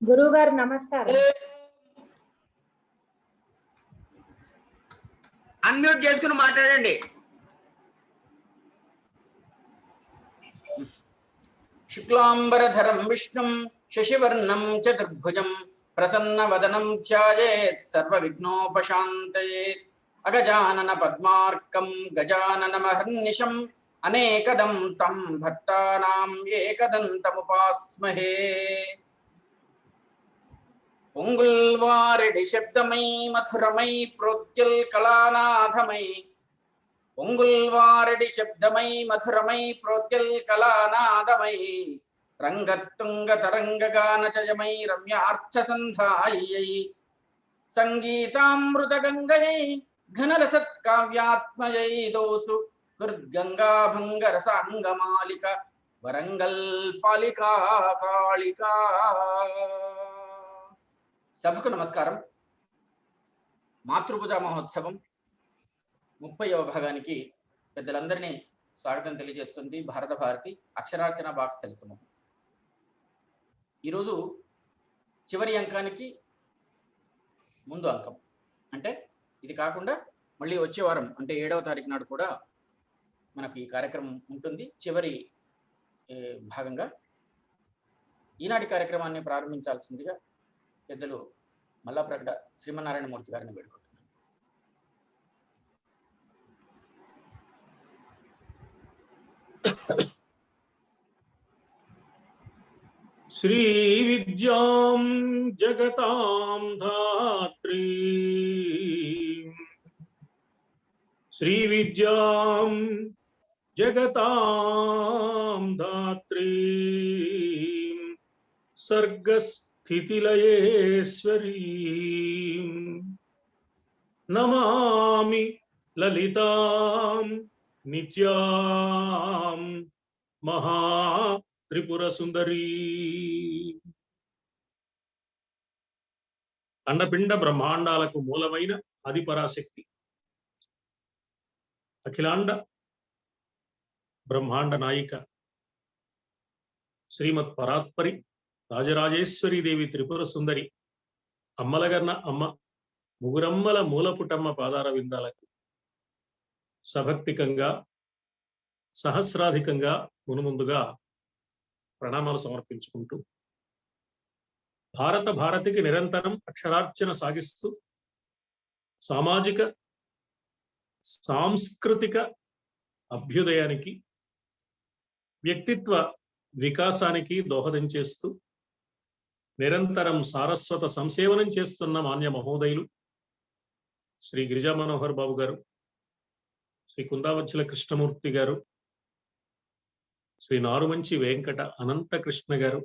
గురువు గారు నమస్కారం. అన్మ్యూట్ చేసుకుని మాట్లాడండి. శుక్లాంబరధరం విష్ణుం శశివర్ణం చతుర్భుజం ప్రసన్నవదనం ధ్యాయేత్ సర్వవిఘ్నోపశాంతయేత్. అగజానన పద్మార్కం గజాననమహర్నిశం అనేకదం తం భక్తానాం ఏకదంతముపాస్మహే. పొంగుల్వారెడి శబ్దమై మధురమై ప్రోత్యల్ కళానాథమై. పొంగుల్వారెడి శబ్దమై మధురమై ప్రోత్యల్ కళానాదమై. రంగతుంగ తరంగగానచయమై రమ్యార్థసంధాయై. సంగీతామృత గంగయై ఘనరసత్కావ్యాత్మయై దోచు హృద్గంగాభంగరసాంగమాలిక వరంగల్ పాలికా కాళికా. సభకు నమస్కారం. మాతృపూజ మహోత్సవం 30వ భాగానికి పెద్దలందరినీ స్వాగతం తెలియజేస్తుంది భారత భారతి అక్షరార్చన బాక్స్ తెలుసు. ఈరోజు చివరి అంకానికి ముందు అంకం, అంటే ఇది కాకుండా మళ్ళీ వచ్చే వారం అంటే 7వ తారీఖు నాడు కూడా మనకు ఈ కార్యక్రమం ఉంటుంది. చివరి భాగంగా ఈనాటి కార్యక్రమాన్ని ప్రారంభించాల్సిందిగా పెద్దలు మల్లాప్రగడ శ్రీమన్నారాయణమూర్తి గారిని వేడుకుంటున్నాను. శ్రీ విద్యాం జగతాం ధాత్రీ, శ్రీ విద్యాం జగతాం ధాత్రీ, సర్గస్థితిలయేశ్వరీ నమామి లలితాం నిత్యాం మహా త్రిపుర సుందరీ. అండపిండ బ్రహ్మాండాలకు మూలమైన ఆదిపరాశక్తి, అఖిలాండ బ్రహ్మాండ నాయిక శ్రీమత్ పరాత్పరి రాజరాజేశ్వరీ దేవి త్రిపుర సుందరి అమ్మలగన్న అమ్మ ముగురమ్మల మూలపుటమ్మ పాదార విందాలకు సభక్తికంగా సహస్రాధికంగా మునుముందుగా ప్రణామాలు సమర్పించుకుంటూ భారత భారతికి నిరంతరం అక్షరార్చన సాగిస్తూ సామాజిక సాంస్కృతిక అభ్యుదయానికి వ్యక్తిత్వ వికాసానికి దోహదం చేస్తూ నిరంతరం సారస్వత సంసేవనం చేస్తున్న మాన్య మహోదయులు శ్రీ గిరిజా మనోహర్ బాబు గారు, శ్రీ కుందావచ్చుల కృష్ణమూర్తి గారు, శ్రీ నారుమంచి వెంకట అనంత కృష్ణ గారు,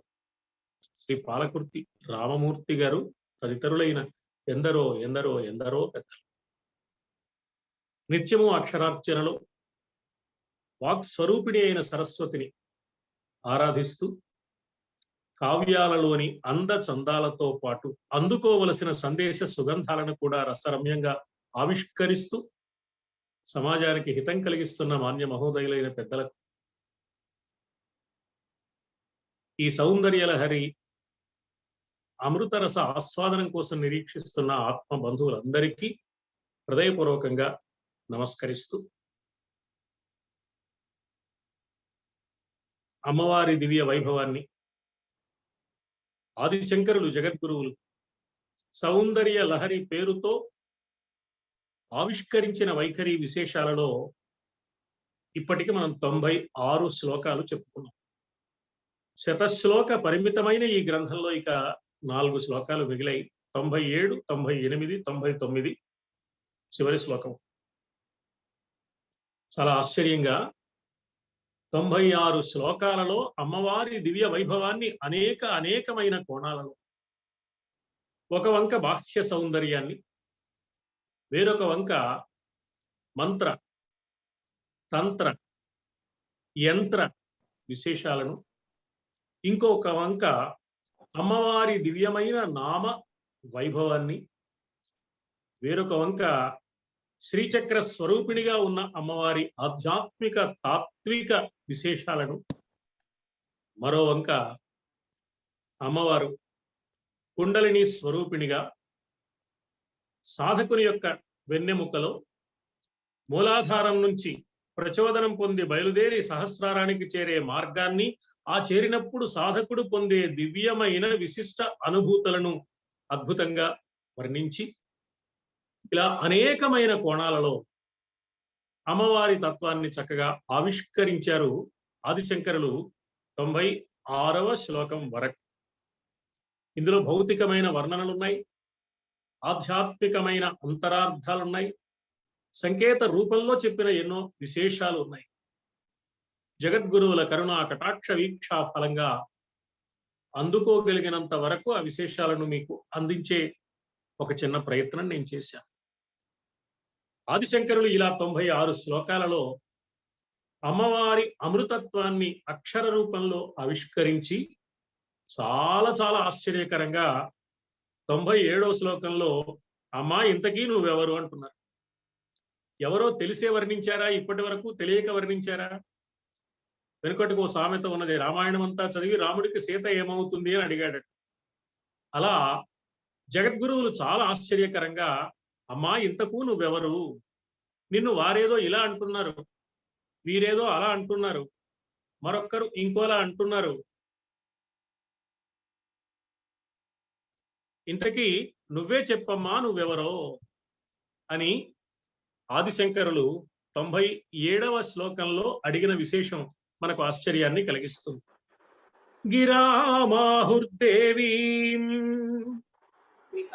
శ్రీ పాలకుర్తి రామమూర్తి గారు తదితరులైన ఎందరో ఎందరో ఎందరో పెద్దలు నిత్యము అక్షరార్చనలో వాక్స్వరూపిణి అయిన సరస్వతిని ఆరాధిస్తూ కావ్యాలలోని అంద చందాలతో పాటు అందుకోవలసిన సందేశ సుగంధాలను కూడా రసరమ్యంగా ఆవిష్కరిస్తూ సమాజానికి హితం కలిగిస్తున్న మాన్య మహోదయులైన పెద్దలకు, ఈ సౌందర్యలహరి అమృతరస ఆస్వాదనం కోసం నిరీక్షిస్తున్న ఆత్మ బంధువులందరికీ హృదయపూర్వకంగా నమస్కరిస్తూ అమ్మవారి దివ్య వైభవాన్ని ఆదిశంకరులు జగద్గురువులు సౌందర్య లహరి పేరుతో ఆవిష్కరించిన వైఖరి విశేషాలలో ఇప్పటికి మనం 96 శ్లోకాలు చెప్పుకున్నాం. శతశ్లోక పరిమితమైన ఈ గ్రంథంలో ఇక 4 శ్లోకాలు మిగిలాయి. 97, 98, 99 చివరి శ్లోకం. చాలా ఆశ్చర్యంగా 96 శ్లోకాలలో అమ్మవారి దివ్య వైభవాన్ని అనేకమైన కోణాలలో, ఒక వంక బాహ్య సౌందర్యాన్ని, వేరొక వంక మంత్ర తంత్ర యంత్ర విశేషాలను, ఇంకొక వంక అమ్మవారి దివ్యమైన నామ వైభవాన్ని, వేరొక వంక శ్రీచక్ర స్వరూపిణిగా ఉన్న అమ్మవారి ఆధ్యాత్మిక తాత్విక విశేషాలను, మరో వంక అమ్మవారు కుండలిని స్వరూపిణిగా సాధకుని యొక్క వెన్నెముకలో మూలాధారం నుంచి ప్రచోదనం పొంది బయలుదేరి సహస్రారానికి చేరే మార్గాన్ని, ఆ చేరినప్పుడు సాధకుడు పొందే దివ్యమైన విశిష్ట అనుభూతులను అద్భుతంగా వర్ణించి ఇలా అనేకమైన కోణాలలో అమ్మవారి తత్వాన్ని చక్కగా ఆవిష్కరించారు ఆదిశంకరులు 96వ శ్లోకం వరకు. ఇందులో భౌతికమైన వర్ణనలున్నాయి, ఆధ్యాత్మికమైన అంతరార్థాలున్నాయి, సంకేత రూపంలో చెప్పిన ఎన్నో విశేషాలు ఉన్నాయి. జగద్గురువుల కరుణా కటాక్ష వీక్షా ఫలంగా అందుకోగలిగినంత వరకు ఆ విశేషాలను మీకు అందించే ఒక చిన్న ప్రయత్నం నేను చేశాను. ఆదిశంకరులు ఇలా 96 శ్లోకాలలో అమ్మవారి అమృతత్వాన్ని అక్షర రూపంలో ఆవిష్కరించి చాలా చాలా ఆశ్చర్యకరంగా 97వ శ్లోకంలో అమ్మా ఇంతకీ నువ్వెవరు అంటున్నారు. ఎవరో తెలిసే వర్ణించారా, ఇప్పటి వరకు తెలియక వర్ణించారా? వెనుకటికి ఓ సామెత ఉన్నది, రామాయణం అంతా చదివి రాముడికి సీత ఏమవుతుంది అని అడిగాడు. అలా జగద్గురువులు చాలా ఆశ్చర్యకరంగా అమ్మా ఇంతకు నువ్వెవరు, నిన్ను వారేదో ఇలా అంటున్నారు, వీరేదో అలా అంటున్నారు, మరొక్కరు ఇంకోలా అంటున్నారు, ఇంతకీ నువ్వే చెప్పమ్మా నువ్వెవరో అని ఆదిశంకరులు 97వ శ్లోకంలో అడిగిన విశేషం మనకు ఆశ్చర్యాన్ని కలిగిస్తుంది. గిరామాహుర్దేవీ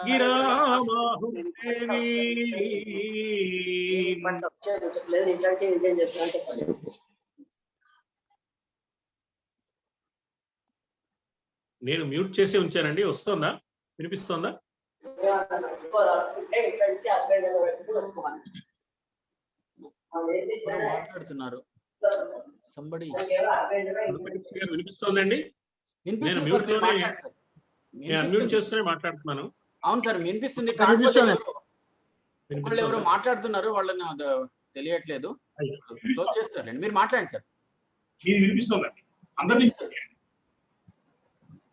గిరామాహుర్దేవీ నేను మ్యూట్ చేసి ఉంచానండి, వస్తోందా, వినిపిస్తోందా? మాట్లాడుతున్నారు వినిపిస్తోందండి? నేను మ్యూట్ లోనే అన్మ్యూట్ చేసుకుని మాట్లాడుతున్నాను. అవును సార్ వినిపిస్తుంది, ఎవరో మాట్లాడుతున్నారు, వాళ్ళని తెలియట్లేదు. చేస్తారండి, మీరు మాట్లాడండి సార్. వినిపిస్తోందండి అందరినీ.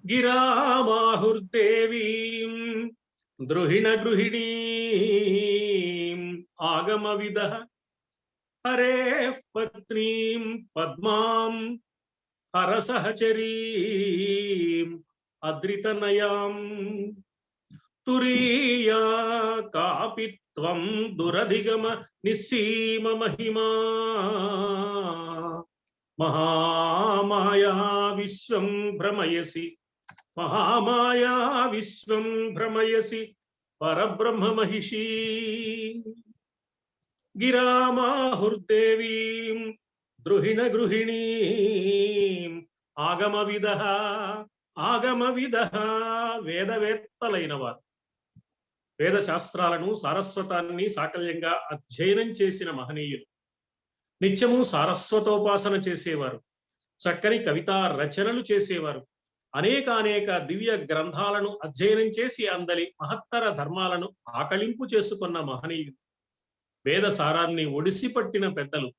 గిరామాహుర్దేవీ ద్రుహిణ గృహిణీ ఆగమవిద హరే పత్నీం పద్మాం హరసహచరీం అద్రితనయాం తురీయా కాపి త్వం దురధిగమ నిస్సీమ మహిమా మహామాయా విశ్వం భ్రమయసి మహామాయా విశ్వం భ్రమయసి పరబ్రహ్మ మహిషీ గిరామాహుర్దేవీం ద్రుహిణ గృహిణీం ఆగమవిదః ఆగమవిదః వేదవేత్తలైన వారు, వేద శాస్త్రాలను సారస్వతాన్ని సాకల్యంగా అధ్యయనం చేసిన మహనీయులు, నిత్యము సారస్వతోపాసన చేసేవారు, చక్కని కవితా రచనలు చేసేవారు, అనేక దివ్య గ్రంథాలను అధ్యయనం చేసి అందలి మహత్తర ధర్మాలను ఆకళింపు చేసుకున్న మహనీయులు, వేద సారాన్ని ఒడిసి పట్టిన పెద్దలు,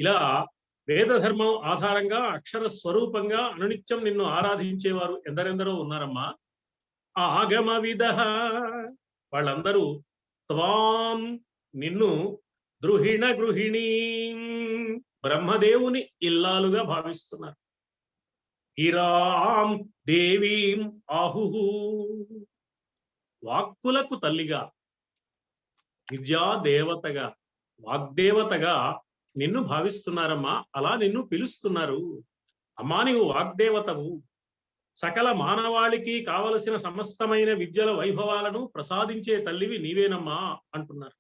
ఇలా వేద ధర్మం ఆధారంగా అక్షర స్వరూపంగా అనునిత్యం నిన్ను ఆరాధించేవారు ఎందరెందరో ఉన్నారమ్మా. ఆగమ విదః వాళ్ళందరూ త్వాం నిన్ను ద్రుహిణ గృహిణీ బ్రహ్మదేవుని ఇల్లాలుగా భావిస్తున్నారు. గిరాం దేవీం ఆహుహు వాక్కులకు తల్లిగా, విద్యా దేవతగా, వాగ్దేవతగా నిన్ను భావిస్తున్నారమ్మా. అలా నిన్ను పిలుస్తున్నారు. అమ్మా నీవు వాగ్దేవతవు, సకల మానవాళికి కావలసిన సమస్తమైన విద్యల వైభవాలను ప్రసాదించే తల్లివి నీవేనమ్మా అంటున్నారు.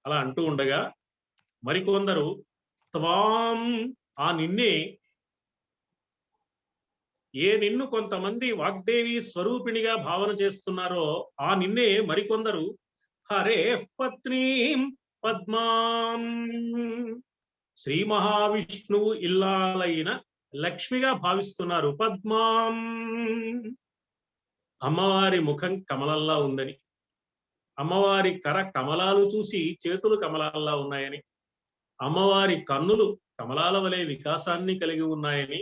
అలా అంటూ ఉండగా మరికొందరు త్వాం ఆ నిన్నే, నిన్ను కొంతమంది వాగ్దేవి స్వరూపిణిగా భావన చేస్తున్నారో ఆ నిన్నే మరికొందరు హరే పత్నీం పద్మాం శ్రీ మహావిష్ణువు ఇల్లాలైన లక్ష్మిగా భావిస్తున్నారు. పద్మాం అమ్మవారి ముఖం కమలల్లా ఉందని, అమ్మవారి కర కమలాలు చూసి చేతులు కమలాల్లా ఉన్నాయని, అమ్మవారి కన్నులు కమలాల వలె వికాసాన్ని కలిగి ఉన్నాయని,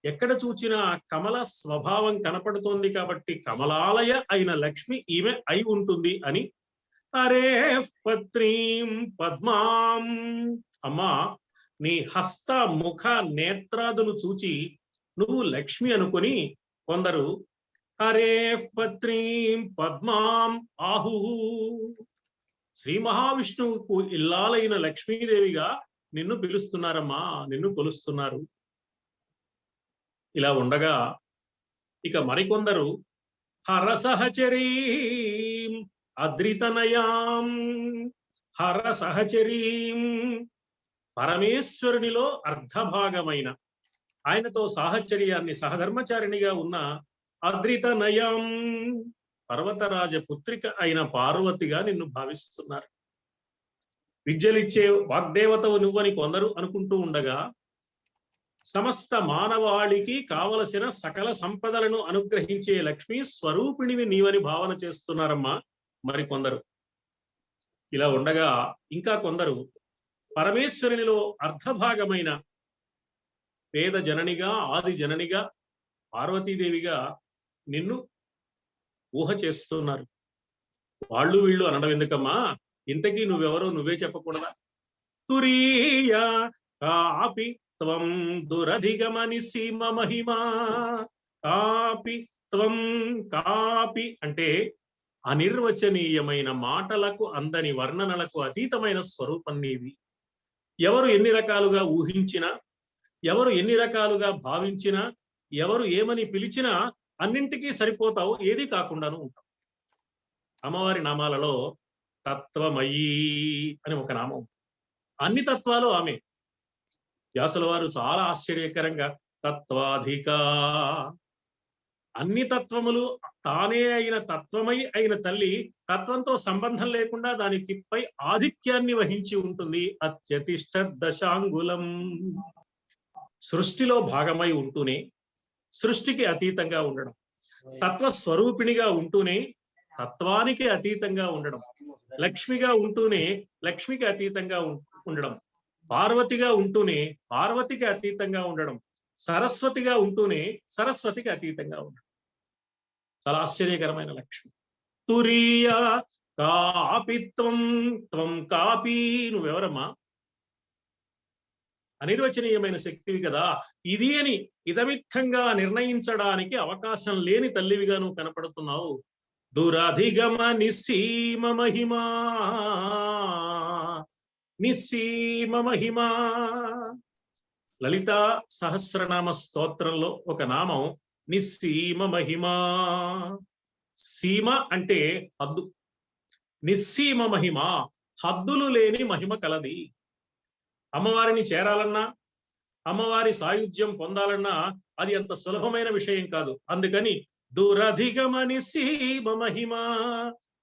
ఎక్కడ చూచినా కమల స్వభావం కనపడుతోంది కాబట్టి కమలాలయ అయిన లక్ష్మి ఈమె అయి ఉంటుంది అని అరే పత్రీం పద్మాం, అమ్మా నీ హస్త ముఖ నేత్రాదులు చూచి నువ్వు లక్ష్మి అనుకొని కొందరు హరే పత్రీం పద్మాం ఆహు, శ్రీ మహావిష్ణువుకు ఇల్లాలైన లక్ష్మీదేవిగా నిన్ను పిలుస్తున్నారమ్మా, నిన్ను కొలుస్తున్నారు. ఇలా ఉండగా ఇక మరికొందరు హర సహచరీం అద్రితనయాం, హర సహచరీం పరమేశ్వరునిలో అర్ధభాగమైన ఆయనతో సాహచర్యాన్ని సహధర్మచారిణిగా ఉన్న అద్రితనయం పర్వతరాజ పుత్రిక అయిన పార్వతిగా నిన్ను భావిస్తున్నారు. విద్యలిచ్చే వాగ్దేవతవు నువ్వని కొందరు అనుకుంటూ ఉండగా సమస్త మానవాళికి కావలసిన సకల సంపదలను అనుగ్రహించే లక్ష్మీ స్వరూపిణివి నీవని భావన చేస్తున్నారమ్మా మరికొందరు. ఇలా ఉండగా ఇంకా కొందరు పరమేశ్వరునిలో అర్ధభాగమైన వేద జననిగా ఆది జననిగా పార్వతీదేవిగా నిన్ను ఊహ చేస్తున్నారు. వాళ్ళు వీళ్ళు అనడం ఎందుకమ్మా, ఇంతకీ నువ్వెవరో నువ్వే చెప్పకూడదా? తురీయ కాపి త్వం దురధిగమని సీమ మహిమా, కాపి త్వం, కాపి అంటే అనిర్వచనీయమైన మాటలకు అందని వర్ణనలకు అతీతమైన స్వరూపం నీది. ఎవరు ఎన్ని రకాలుగా ఊహించినా, ఎవరు ఎన్ని రకాలుగా భావించినా, ఎవరు ఏమని పిలిచినా అన్నింటికీ సరిపోతావు, ఏది కాకుండాను ఉంటావు. అమ్మవారి నామాలలో తత్వమయీ అని ఒక నామం, అన్ని తత్వాలు ఆమె. వ్యాసుల వారు చాలా ఆశ్చర్యకరంగా తత్వాధిక, అన్ని తత్వములు తానే అయిన తత్వమై అయిన తల్లి తత్వంతో సంబంధం లేకుండా దానికి పై ఆధిక్యాన్ని వహించి ఉంటుంది. అత్యతిష్ట దశాంగులం, సృష్టిలో భాగమై ఉంటూనే సృష్టికి అతీతంగా ఉండడం, తత్వస్వరూపిణిగా ఉంటూనే తత్వానికి అతీతంగా ఉండడం, లక్ష్మిగా ఉంటూనే లక్ష్మికి అతీతంగా ఉండడం, పార్వతిగా ఉంటూనే పార్వతికి అతీతంగా ఉండడం, సరస్వతిగా ఉంటూనే సరస్వతికి అతీతంగా ఉండడం. చాలా ఆశ్చర్యకరమైన లక్ష్మి. తురీయ కాపి త్వం, త్వం కాపి, నువ్వెవరమ్మా? అనిర్వచనీయమైన శక్తివి కదా, ఇది అని ఇదమిత్తంగా నిర్ణయించడానికి అవకాశం లేని తల్లివిగా నువ్వు కనపడుతున్నావు. దురధిగమ నిస్సీమ మహిమా, నిస్సీమ మహిమా. లలితా సహస్రనామ స్తోత్రంలో ఒక నామం నిస్సీమ మహిమా. సీమ అంటే హద్దు, నిస్సీమ మహిమ హద్దులు లేని మహిమ కలది. అమ్మవారిని చేరాలన్నా, అమ్మవారి సాయుధ్యం పొందాలన్నా అది అంత సులభమైన విషయం కాదు. అందుకని దురధిగమ నిస్సీమ మహిమ,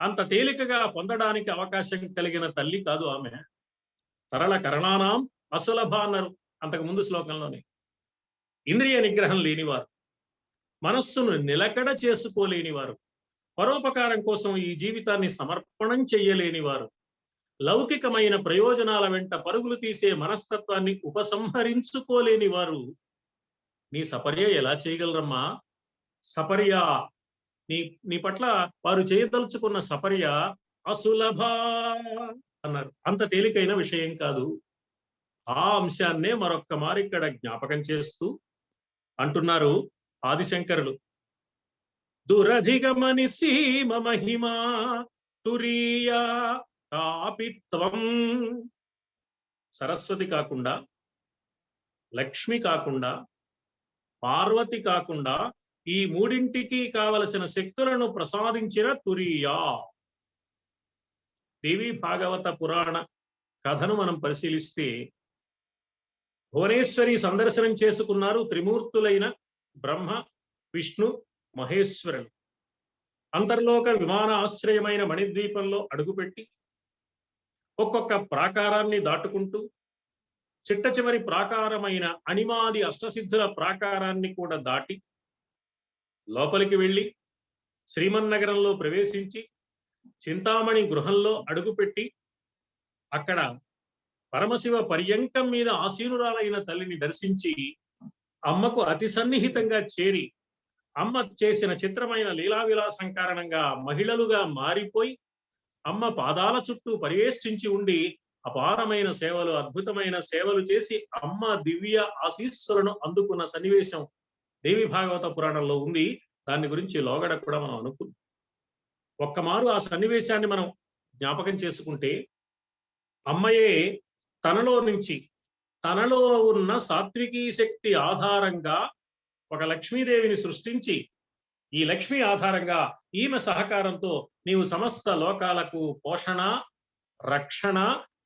అంత తేలికగా పొందడానికి అవకాశం కలిగిన తల్లి కాదు ఆమె. సరళ కరణానాం అసులభ అన్నారు అంతకు ముందు శ్లోకంలోనే. ఇంద్రియ నిగ్రహం లేనివారు, మనస్సును నిలకడ చేసుకోలేనివారు, పరోపకారం కోసం ఈ జీవితాన్ని సమర్పణం చెయ్యలేనివారు, లౌకికమైన ప్రయోజనాల వెంట పరుగులు తీసే మనస్తత్వాన్ని ఉపసంహరించుకోలేని వారు నీ సపర్య ఎలా చేయగలరమ్మా? సపర్య నీ పట్ల వారు చేయదలుచుకున్న సపర్య అసులభ అన్నారు. అంత తేలికైన విషయం కాదు. ఆ అంశాన్నే మరొక్క మారు ఇక్కడ జ్ఞాపకం చేస్తూ అంటున్నారు ఆదిశంకరులు. దురధిగమని సీమ మహిమా తురీయ కాపిత్వం. సరస్వతి కాకుండా, లక్ష్మి కాకుండా, పార్వతి కాకుండా ఈ మూడింటికి కావలసిన శక్తులను ప్రసాదించిన తురీయ. దేవి భాగవత పురాణ కథను మనం పరిశీలిస్తే భువనేశ్వరి సందర్శనం చేసుకున్నారు త్రిమూర్తులైన బ్రహ్మ, విష్ణు, మహేశ్వరులు. అంతర్లోక విమాన ఆశ్రయమైన మణిద్వీపంలో అడుగుపెట్టి ఒక్కొక్క ప్రాకారాన్ని దాటుకుంటూ చిట్ట చివరి ప్రాకారమైన అణిమాది అష్టసిద్ధుల ప్రాకారాన్ని కూడా దాటి లోపలికి వెళ్ళి శ్రీమన్నగరంలో ప్రవేశించి చింతామణి గృహంలో అడుగుపెట్టి అక్కడ పరమశివ పర్యంకం మీద ఆసీనురాలైన తల్లిని దర్శించి అమ్మకు అతి సన్నిహితంగా చేరి అమ్మ చేసిన చిత్రమైన లీలా విలాసం కారణంగా మహిళలుగా మారిపోయి అమ్మ పాదాల చుట్టూ పరివేష్టించి ఉండి అపారమైన సేవలు, అద్భుతమైన సేవలు చేసి అమ్మ దివ్య ఆశీస్సులను అందుకున్న సన్నివేశం దేవి భాగవత పురాణంలో ఉంది. దాని గురించి లోగడ కూడా మనం అనుకున్నాం. ఒక్కమారు ఆ సన్నివేశాన్ని మనం జ్ఞాపకం చేసుకుంటే, అమ్మయే తనలో ఉన్న సాత్వికీ శక్తి ఆధారంగా ఒక లక్ష్మీదేవిని సృష్టించి, ఈ లక్ష్మి ఆధారంగా ఈమె సహకారంతో నీవు సమస్త లోకాలకు పోషణ, రక్షణ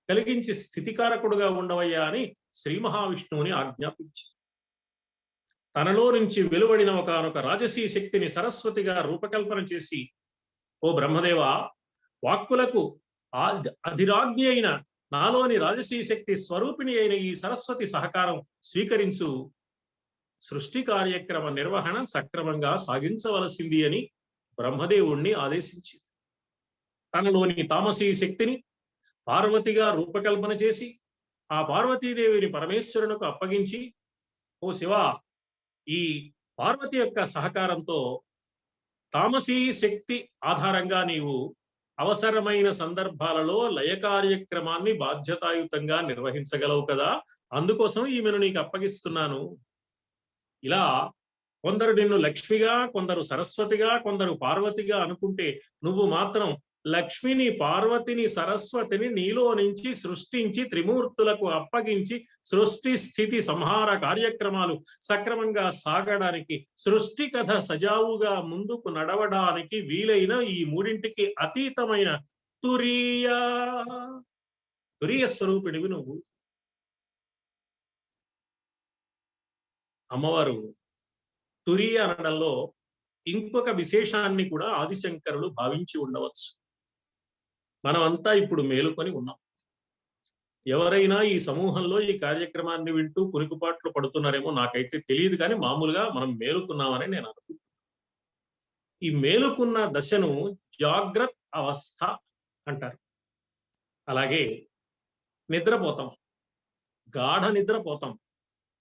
కలిగించి స్థితికారకుడుగా ఉండవయ్యా అని శ్రీ మహావిష్ణువుని ఆజ్ఞాపించి, తనలో నుంచి వెలువడిన ఒకనొక రాజసీ శక్తిని సరస్వతిగా రూపకల్పన చేసి, ఓ బ్రహ్మదేవ, వాక్కులకు అధిరాజ్ఞి అయిన నాలోని రాజసీ శక్తి స్వరూపిణి అయిన ఈ సరస్వతి సహకారం స్వీకరించు, సృష్టి కార్యక్రమ నిర్వహణ సక్రమంగా సాగించవలసింది అని బ్రహ్మదేవుణ్ణి ఆదేశించి, తనలోని తామసీ శక్తిని పార్వతిగా రూపకల్పన చేసి ఆ పార్వతీదేవిని పరమేశ్వరునికి అప్పగించి, ఓ శివ, ఈ పార్వతి యొక్క సహకారంతో తామసీ శక్తి ఆధారంగా నీవు అవసరమైన సందర్భాలలో లయ కార్యక్రమాన్ని బాధ్యతాయుతంగా నిర్వహించగలవు కదా, అందుకోసం ఈమెను నీకు అప్పగిస్తున్నాను. ఇలా కొందరు నిన్ను లక్ష్మిగా, కొందరు సరస్వతిగా, కొందరు పార్వతిగా అనుకుంటే, నువ్వు మాత్రం లక్ష్మిని, పార్వతిని, సరస్వతిని నీలో నుంచి సృష్టించి త్రిమూర్తులకు అప్పగించి సృష్టి స్థితి సంహార కార్యక్రమాలు సక్రమంగా సాగడానికి, సృష్టి కథ సజావుగా ముందుకు నడవడానికి వీలైన ఈ మూడింటికి అతీతమైన తురీయ స్వరూపిడివి నువ్వు. అమ్మవారు తురీయ అనడంలో ఇంకొక విశేషాన్ని కూడా ఆదిశంకరులు భావించి ఉండవచ్చు. మనమంతా ఇప్పుడు మేలుకొని ఉన్నాం. ఎవరైనా ఈ సమూహంలో ఈ కార్యక్రమాన్ని వింటూ కునికుపాట్లు పడుతున్నారేమో నాకైతే తెలియదు, కానీ మామూలుగా మనం మేలుకున్నామని నేను అనుకుంటున్నాను. ఈ మేలుకున్న దశను జాగ్రత్త అవస్థ అంటారు. అలాగే నిద్రపోతాం, గాఢ నిద్రపోతాం.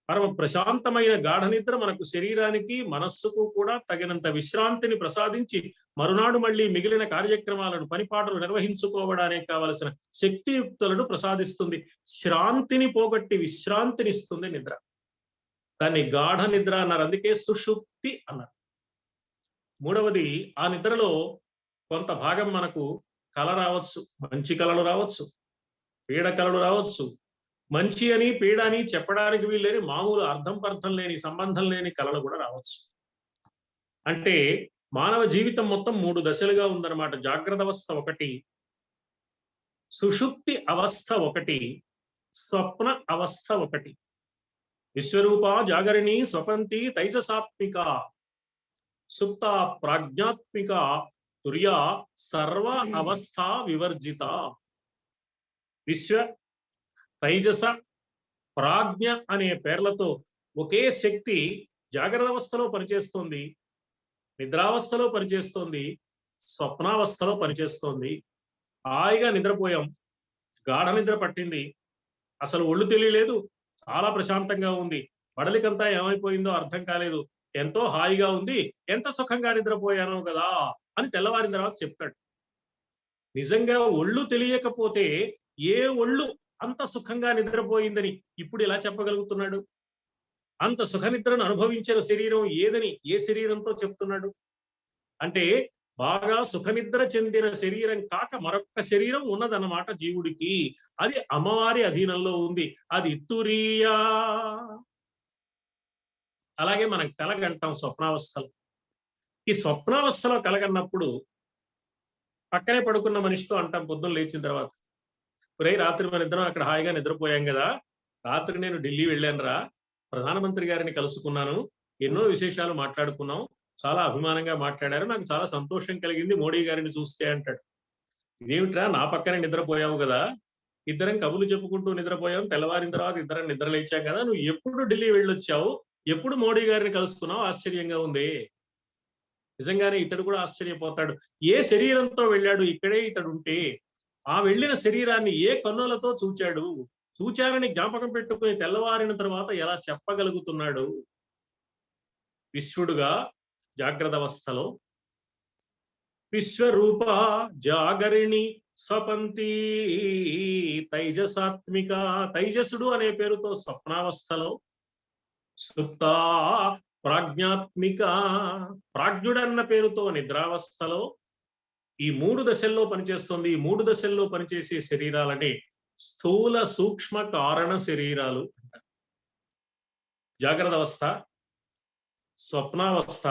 పరమ ప్రశాంతమైన గాఢ నిద్ర మనకు శరీరానికి, మనస్సుకు కూడా తగినంత విశ్రాంతిని ప్రసాదించి మరునాడు మళ్ళీ మిగిలిన కార్యక్రమాలను, పనిపాటలు నిర్వహించుకోవడానికి కావలసిన శక్తియుక్తులను ప్రసాదిస్తుంది. శ్రాంతిని పోగొట్టి విశ్రాంతినిస్తుంది నిద్ర. దాన్ని గాఢ నిద్ర అన్నారు, అందుకే సుషుప్తి అన్నారు. మూడవది, ఆ నిద్రలో కొంత భాగం మనకు కల రావచ్చు, మంచి కలలు రావచ్చు, పీడ కలలు రావచ్చు. మంచి అని, పీడ అని చెప్పడానికి వీల్లేని మామూలు అర్థం పర్థం లేని, సంబంధం లేని కళలు కూడా రావచ్చు. అంటే మానవ జీవితం మొత్తం 3 దశలుగా ఉందన్నమాట. జాగ్రత్త అవస్థ ఒకటి, సుషుప్తి అవస్థ ఒకటి, స్వప్న అవస్థ ఒకటి. విశ్వరూప జాగరిణి స్వపంతి తైజసాత్మిక సుప్త ప్రాజ్ఞాత్మిక తుర్య సర్వ అవస్థ వివర్జిత. విశ్వ, తైజస, ప్రాజ్ఞ అనే పేర్లతో ఒకే శక్తి జాగ్రత్త అవస్థలో పనిచేస్తోంది, నిద్రావస్థలో పనిచేస్తోంది, స్వప్నావస్థలో పనిచేస్తోంది. హాయిగా నిద్రపోయాం, గాఢ నిద్ర పట్టింది, అసలు ఒళ్ళు తెలియలేదు, చాలా ప్రశాంతంగా ఉంది, బడలికంతా ఏమైపోయిందో అర్థం కాలేదు, ఎంతో హాయిగా ఉంది, ఎంత సుఖంగా నిద్రపోయాను కదా అని తెల్లవారిన తర్వాత చెప్తాడు. నిజంగా ఒళ్ళు తెలియకపోతే ఏ ఒళ్ళు అంత సుఖంగా నిద్రపోయిందని ఇప్పుడు ఎలా చెప్పగలుగుతున్నాడు? అంత సుఖ నిద్రను అనుభవించిన శరీరం ఏదని ఏ శరీరంతో చెప్తున్నాడు? అంటే బాగా సుఖనిద్ర చెందిన శరీరం కాక మరొక శరీరం ఉన్నదన్నమాట జీవుడికి. అది అమ్మవారి అధీనంలో ఉంది, అది తురీయా. అలాగే మనం కలగంటాం స్వప్నావస్థలో. ఈ స్వప్నావస్థలో కలగన్నప్పుడు పక్కనే పడుకున్న మనిషితో అంటాం పొద్దున్న లేచిన తర్వాత, రే రాత్రి మన ఇద్దరం అక్కడ హాయిగా నిద్రపోయాం కదా, రాత్రి నేను ఢిల్లీ వెళ్ళాను రా, ప్రధానమంత్రి గారిని కలుసుకున్నాను, ఎన్నో విశేషాలు మాట్లాడుకున్నాం, చాలా అభిమానంగా మాట్లాడారు, నాకు చాలా సంతోషం కలిగింది మోడీ గారిని చూస్తే అంటాడు. ఇదేమిట్రా, నా పక్కనే నిద్రపోయావు కదా, ఇద్దరం కబులు చెప్పుకుంటూ నిద్రపోయాం, తెల్లవారిన తర్వాత ఇద్దరం నిద్ర లేచాం కదా, నువ్వు ఎప్పుడు ఢిల్లీ వెళ్ళొచ్చావు, ఎప్పుడు మోడీ గారిని కలుసుకున్నావు, ఆశ్చర్యంగా ఉంది. నిజంగానే ఇతడు కూడా ఆశ్చర్యపోతాడు. ఏ శరీరంతో వెళ్ళాడు, ఇక్కడే ఇతడు ఉంటే ఆ వెళ్ళిన శరీరాన్ని ఏ కన్నులతో చూచాడు, చూచారని జ్ఞాపకం పెట్టుకుని తెల్లవారిన తర్వాత ఎలా చెప్పగలుగుతున్నాడు? విశ్వడుగా జాగ్రత్త అవస్థలో, విశ్వరూప జాగరిణి స్వపంతి తైజసాత్మిక, తైజసుడు అనే పేరుతో స్వప్నావస్థలో, సుప్త ప్రాజ్ఞాత్మిక ప్రాజ్ఞుడన్న పేరుతో నిద్రావస్థలో, ఈ 3 దశల్లో పనిచేస్తుంది. ఈ 3 దశల్లో పనిచేసే శరీరాలనే స్థూల సూక్ష్మ కారణ శరీరాలు అంటారు. జాగ్రత్త అవస్థ, స్వప్నావస్థ,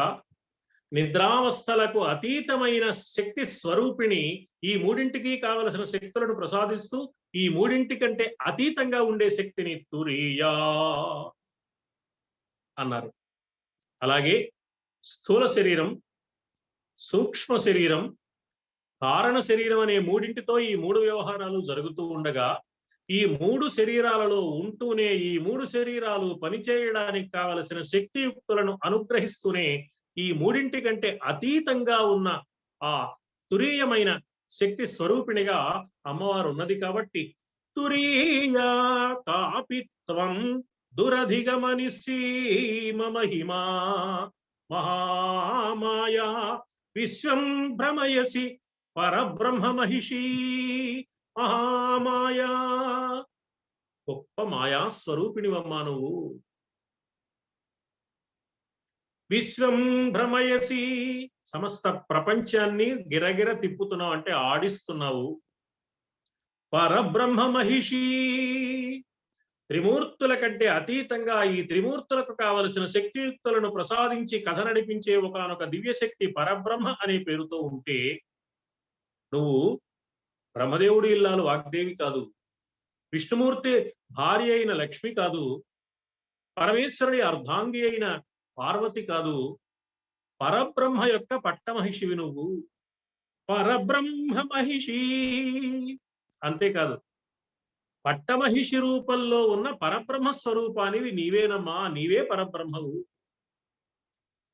నిద్రావస్థలకు అతీతమైన శక్తి స్వరూపిణి ఈ 3ంటికి కావలసిన శక్తులను ప్రసాదిస్తూ ఈ 3ంటి కంటే అతీతంగా ఉండే శక్తిని తురీయా అన్నారు. అలాగే స్థూల శరీరం, సూక్ష్మ శరీరం, కారణ శరీరం అనే 3ంటితో ఈ 3 వ్యవహారాలు జరుగుతూ ఉండగా, ఈ 3 శరీరాలలో ఉంటూనే ఈ 3 శరీరాలు పనిచేయడానికి కావలసిన శక్తియుక్తులను అనుగ్రహిస్తూనే ఈ 3ంటి కంటే అతీతంగా ఉన్న ఆ తురీయమైన శక్తి స్వరూపిణిగా అమ్మవారు ఉన్నది. కాబట్టి తురీయా కాపిత్వం దురధిగమనిసి మహిమా మహామాయా విశ్వం భ్రమయసి పరబ్రహ్మ మహిషీ మహామాయా. గొప్ప మాయా స్వరూపిణివమ్మా నువ్వు. విశ్వం భ్రమయసి, సమస్త ప్రపంచాన్ని గిరగిర తిప్పుతున్నావు అంటే ఆడిస్తున్నావు. పరబ్రహ్మ మహిషీ, త్రిమూర్తుల కంటే అతీతంగా ఈ త్రిమూర్తులకు కావలసిన శక్తియుక్తులను ప్రసాదించి కథ నడిపించే ఒకానొక దివ్యశక్తి పరబ్రహ్మ అనే పేరుతో ఉంటే, నువ్వు బ్రహ్మదేవుడి ఇల్లాలు వాగ్దేవి కాదు, విష్ణుమూర్తి భార్య అయిన లక్ష్మి కాదు, పరమేశ్వరుడి అర్ధాంగి అయిన పార్వతి కాదు, పరబ్రహ్మ యొక్క పట్టమహిషివి నువ్వు. పరబ్రహ్మ మహిషి, అంతేకాదు పట్టమహిషి రూపంలో ఉన్న పరబ్రహ్మ స్వరూపానివి నీవేనమ్మా, నీవే పరబ్రహ్మవు.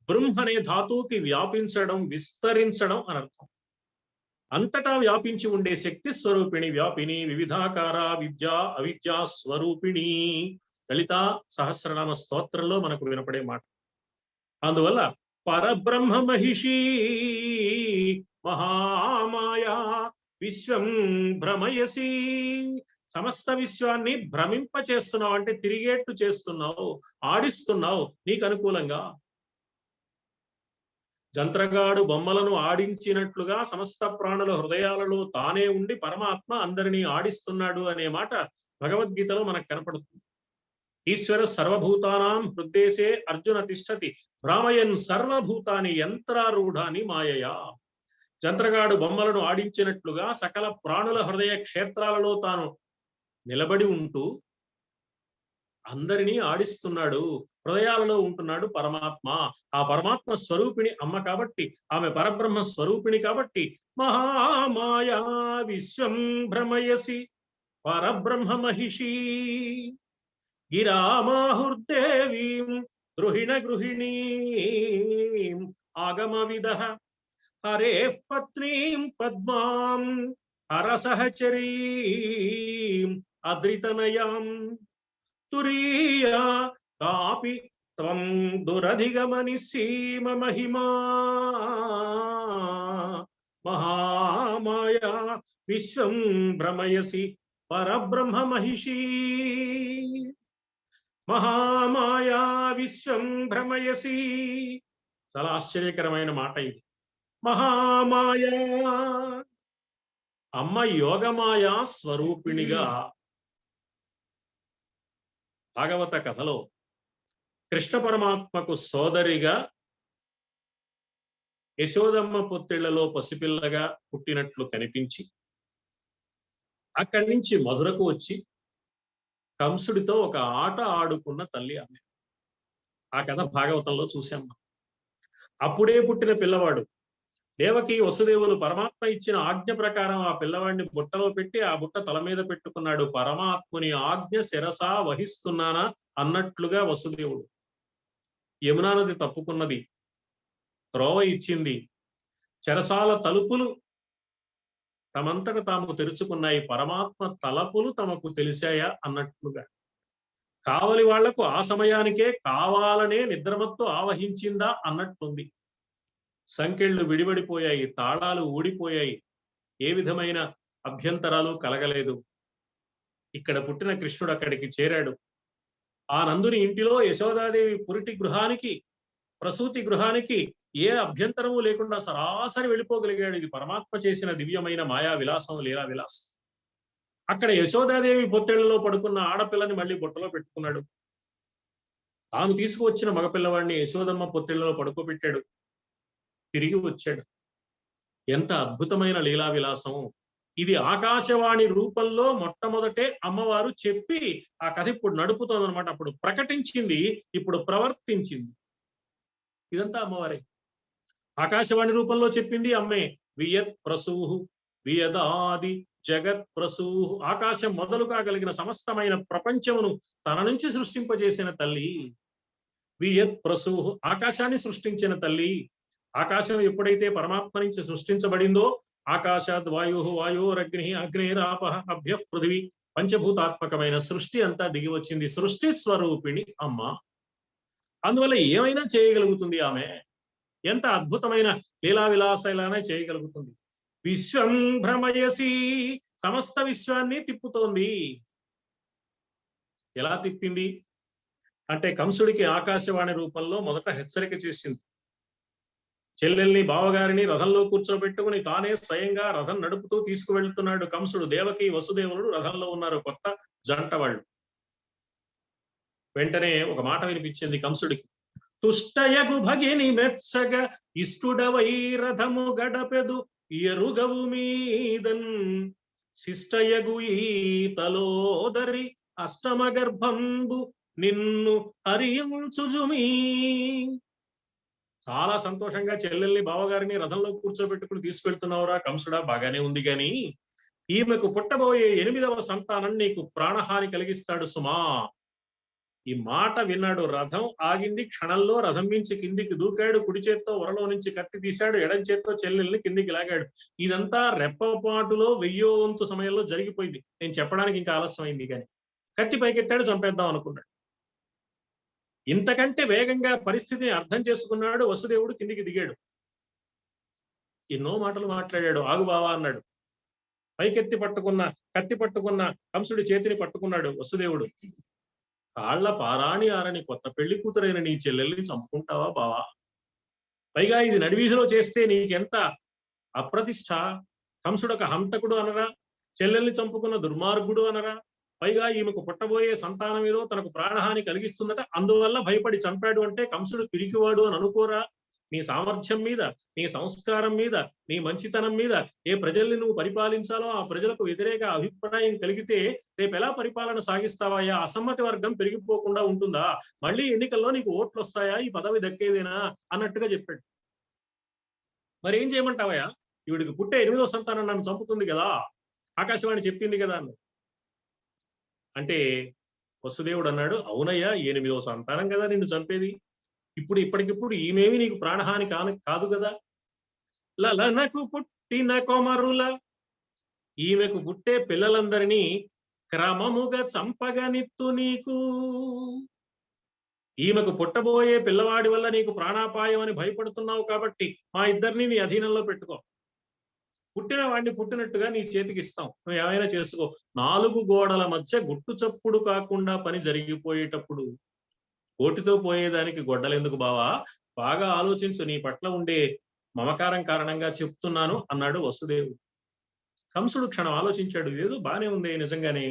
బ్రహ్మ అనే ధాతువుకి వ్యాపించడం, విస్తరించడం అనర్థం. అంతటా వ్యాపించి ఉండే శక్తి స్వరూపిణి, వ్యాపిని, వివిధాకార, విద్యా అవిద్యా స్వరూపిణి. లలిత సహస్రనామ స్తోత్రంలో మనకు వినపడే మాట. అందువల్ల పరబ్రహ్మ మహిషి మహామాయా విశ్వం భ్రమయసి, సమస్త విశ్వాన్ని భ్రమింప చేస్తున్నావు అంటే తిరిగేట్టు చేస్తున్నావు, ఆడిస్తున్నావు నీకు అనుకూలంగా. జంత్రగాడు బొమ్మలను ఆడించినట్లుగా సమస్త ప్రాణుల హృదయాలలో తానే ఉండి పరమాత్మ అందరినీ ఆడిస్తున్నాడు అనే మాట భగవద్గీతలో మనకు కనపడుతుంది. ఈశ్వర సర్వభూతానాం హృద్దేశే అర్జున తిష్టతి భ్రామయన్ సర్వభూతాని యంత్రారూఢాని మాయయా. జంత్రగాడు బొమ్మలను ఆడించినట్లుగా సకల ప్రాణుల హృదయ క్షేత్రాలలో తాను నిలబడి ఉంటూ అందరినీ ఆడిస్తున్నాడు. హృదయాలలో ఉంటున్నాడు పరమాత్మ. ఆ పరమాత్మ స్వరూపిణి అమ్మ కాబట్టి, ఆమె పరబ్రహ్మ స్వరూపిణి కాబట్టి మహామాయా విశ్వం భ్రమయసి పరబ్రహ్మ మహిషీ. గిరామాహుర్దేవీం గృహిణ గృహిణీం ఆగమవిదః హరేః పత్నీం పద్మాం హరసహచరీం అద్రితనయాం తురీయా కాపి త్వం దురధిగమనిసీమ మహిమా మహామాయా విశ్వం భ్రమయసి పరబ్రహ్మ మహిషీ. మహామాయా విశ్వం భ్రమయసి, చాలా ఆశ్చర్యకరమైన మాట ఇది. మహామాయా, అమ్మ యోగమాయా స్వరూపిణిగా భాగవత కథలో కృష్ణ పరమాత్మకు సోదరిగా యశోదమ్మ పొత్తిళ్లలో పసిపిల్లగా పుట్టినట్లు కనిపించి అక్కడి నుంచి మధురకు వచ్చి కంసుడితో ఒక ఆట ఆడుకున్న తల్లి ఆమె. ఆ కథ భాగవతంలో చూశాం. అప్పుడే పుట్టిన పిల్లవాడు దేవకి వసుదేవులు పరమాత్మ ఇచ్చిన ఆజ్ఞ ప్రకారం ఆ పిల్లవాడిని బుట్టలో పెట్టి ఆ బుట్ట తల మీద పెట్టుకున్నాడు. పరమాత్ముని ఆజ్ఞ శిరసా వహిస్తున్నానా అన్నట్లుగా వసుదేవుడు. యమునా నది తప్పుకున్నది, త్రోవ ఇచ్చింది, చెరసాల తలుపులు తమంతట తాము తెరుచుకున్నాయి, పరమాత్మ తలపులు తమకు తెలిసాయా అన్నట్లుగా కావలి వాళ్లకు ఆ సమయానికే కావాలనే నిద్రమత్తు ఆవహించిందా అన్నట్లుంది. సంకెళ్ళు విడివడిపోయాయి, తాళాలు ఊడిపోయాయి, ఏ విధమైన అభ్యంతరాలు కలగలేదు. ఇక్కడ పుట్టిన కృష్ణుడు అక్కడికి చేరాడు. ఆ నందుని ఇంటిలో యశోదాదేవి పురిటి గృహానికి, ప్రసూతి గృహానికి ఏ అభ్యంతరము లేకుండా సరాసరి వెళ్ళిపోగలిగాడు. ఇది పరమాత్మ చేసిన దివ్యమైన మాయా విలాసం, లీలా విలాసం. అక్కడ యశోదాదేవి పొత్తెళ్లలో పడుకున్న ఆడపిల్లని మళ్ళీ బుట్టలో పెట్టుకున్నాడు. తాను తీసుకువచ్చిన మగపిల్లవాడిని యశోదమ్మ పొత్తెళ్లలో పడుకోబెట్టాడు. తిరిగి వచ్చాడు. ఎంత అద్భుతమైన లీలా విలాసం! ఇది ఆకాశవాణి రూపంలో మొట్టమొదటే అమ్మవారు చెప్పి ఆ కథ ఇప్పుడు నడుపుతోందనమాట. అప్పుడు ప్రకటించింది, ఇప్పుడు ప్రవర్తించింది. ఇదంతా అమ్మవారే. ఆకాశవాణి రూపంలో చెప్పింది అమ్మే. వియత్ ప్రసూహు వియదాది జగత్ ప్రసూహు. ఆకాశం మొదలు కాగలిగిన సమస్తమైన ప్రపంచమును తన నుంచి సృష్టింపజేసిన తల్లి వియత్ ప్రసూహు. ఆకాశాన్ని సృష్టించిన తల్లి. ఆకాశం ఎప్పుడైతే పరమాత్మ నుంచి సృష్టించబడిందో, ఆకాశాద్ వాయు వాయోరగ్ని అగ్నేరాప అభ్య పృథివీ, పంచభూతాత్మకమైన సృష్టి అంతా దిగి వచ్చింది. సృష్టి స్వరూపిణి అమ్మ. అందువల్ల ఏమైనా చేయగలుగుతుంది ఆమె. ఎంత అద్భుతమైన లీలా విలాసాలనే చేయగలుగుతుంది. విశ్వం భ్రమయసి, సమస్త విశ్వాన్ని తిప్పుతోంది. ఎలా తిప్పింది అంటే, కంసుడికి ఆకాశవాణి రూపంలో మొదట హెచ్చరిక చేసింది. చెల్లెల్ని బావగారిని రథంలో కూర్చోబెట్టుకుని తానే స్వయంగా రథం నడుపుతూ తీసుకువెళ్తున్నాడు కంసుడు. దేవకి వసుదేవుడు రథంలో ఉన్నారు, కొత్త జంట వాళ్ళు. వెంటనే ఒక మాట వినిపించింది కంసుడికి. తుష్టయగు భగిని మెచ్చగ ఇష్టుడవై రథము గడపెదు ఎరుగవు మీదన్, శిష్టయగు ఈతలోదరి అష్టమ గర్భంబు నిన్ను హరించుజుమీ. చాలా సంతోషంగా చెల్లెల్ని బావగారిని రథంలో కూర్చోబెట్టుకుని తీసుకెళ్తున్నావురా కంసుడా, బాగానే ఉంది గాని ఈమెకు పుట్టబోయే 8వ సంతానం నీకు ప్రాణహాని కలిగిస్తాడు సుమా. ఈ మాట విన్నాడు. రథం ఆగింది. క్షణంలో రథం నుంచి కిందికి దూకాడు. కుడి చేత్తో వరలో నుంచి కత్తి తీశాడు, ఎడం చేత్తో చెల్లెల్ని కిందికి లాగాడు. ఇదంతా రెప్పపాటులో 1000వ వంతు సమయంలో జరిగిపోయింది. నేను చెప్పడానికి ఇంకా ఆలస్యం అయింది కానీ కత్తి పైకెత్తాడు, చంపేద్దాం అనుకున్నాడు. ఇంతకంటే వేగంగా పరిస్థితిని అర్థం చేసుకున్నాడు వసుదేవుడు. కిందికి దిగాడు. ఎన్నో మాటలు మాట్లాడాడు. ఆగు బావా అన్నాడు. పైకెత్తి పట్టుకున్న కత్తి పట్టుకున్న కంసుడి చేతిని పట్టుకున్నాడు వసుదేవుడు. కాళ్ల పారాణి ఆరని కొత్త పెళ్లి కూతురైన నీ చెల్లెల్ని చంపుకుంటావా బావా? పైగా ఇది నడివీధిలో చేస్తే నీకెంత అప్రతిష్ట. కంసుడు ఒక హంతకుడు అనరా? చెల్లెల్ని చంపుకున్న దుర్మార్గుడు అనరా? పైగా ఈమెకు పుట్టబోయే సంతానం ఏదో తనకు ప్రాణహాని కలిగిస్తుందట, అందువల్ల భయపడి చంపాడు అంటే కంసుడు పిరికివాడు అని అనుకోరా? నీ సామర్థ్యం మీద, నీ సంస్కారం మీద, నీ మంచితనం మీద ఏ ప్రజల్ని నువ్వు పరిపాలించాలో ఆ ప్రజలకు వ్యతిరేక అభిప్రాయం కలిగితే రేపు ఎలా పరిపాలన సాగిస్తావయ్యా? అసమ్మతి వర్గం పెరిగిపోకుండా ఉంటుందా? మళ్ళీ ఎన్నికల్లో నీకు ఓట్లు వస్తాయా? ఈ పదవి దక్కేదేనా అన్నట్టుగా చెప్పాడు. మరి ఏం చేయమంటావయ్యా? ఈవిడికి పుట్టే 8వ సంతానం నన్ను చంపుతుంది కదా, ఆకాశవాణి చెప్పింది కదా అన్న. అంటే వసుదేవుడు అన్నాడు, అవునయ్యా, 8వ సంతానం కదా నిన్ను చంపేది. ఇప్పటికిప్పుడు ఈమెవి నీకు ప్రాణహాని కాదు కదా. లలనకు పుట్టిన కొమరుల, ఈమెకు పుట్టే పిల్లలందరినీ క్రమముగా చంపగనిత్తు నీకు. ఈమెకు పుట్టబోయే పిల్లవాడి వల్ల నీకు ప్రాణాపాయం అని భయపడుతున్నావు కాబట్టి మా ఇద్దరిని నీ అధీనంలో పెట్టుకో. పుట్టిన వాడిని పుట్టినట్టుగా నీ చేతికి ఇస్తాం, నువ్వు ఏమైనా చేసుకో. 4 గోడల మధ్య గుట్టు చప్పుడు కాకుండా పని జరిగిపోయేటప్పుడు కోటితో పోయేదానికి గొడ్డలెందుకు బావా? బాగా ఆలోచించు, నీ పట్ల ఉండే మమకారం కారణంగా చెప్తున్నాను అన్నాడు వసుదేవుడు. కంసుడు క్షణం ఆలోచించాడు. ఏదో బానే ఉంది నిజంగానే,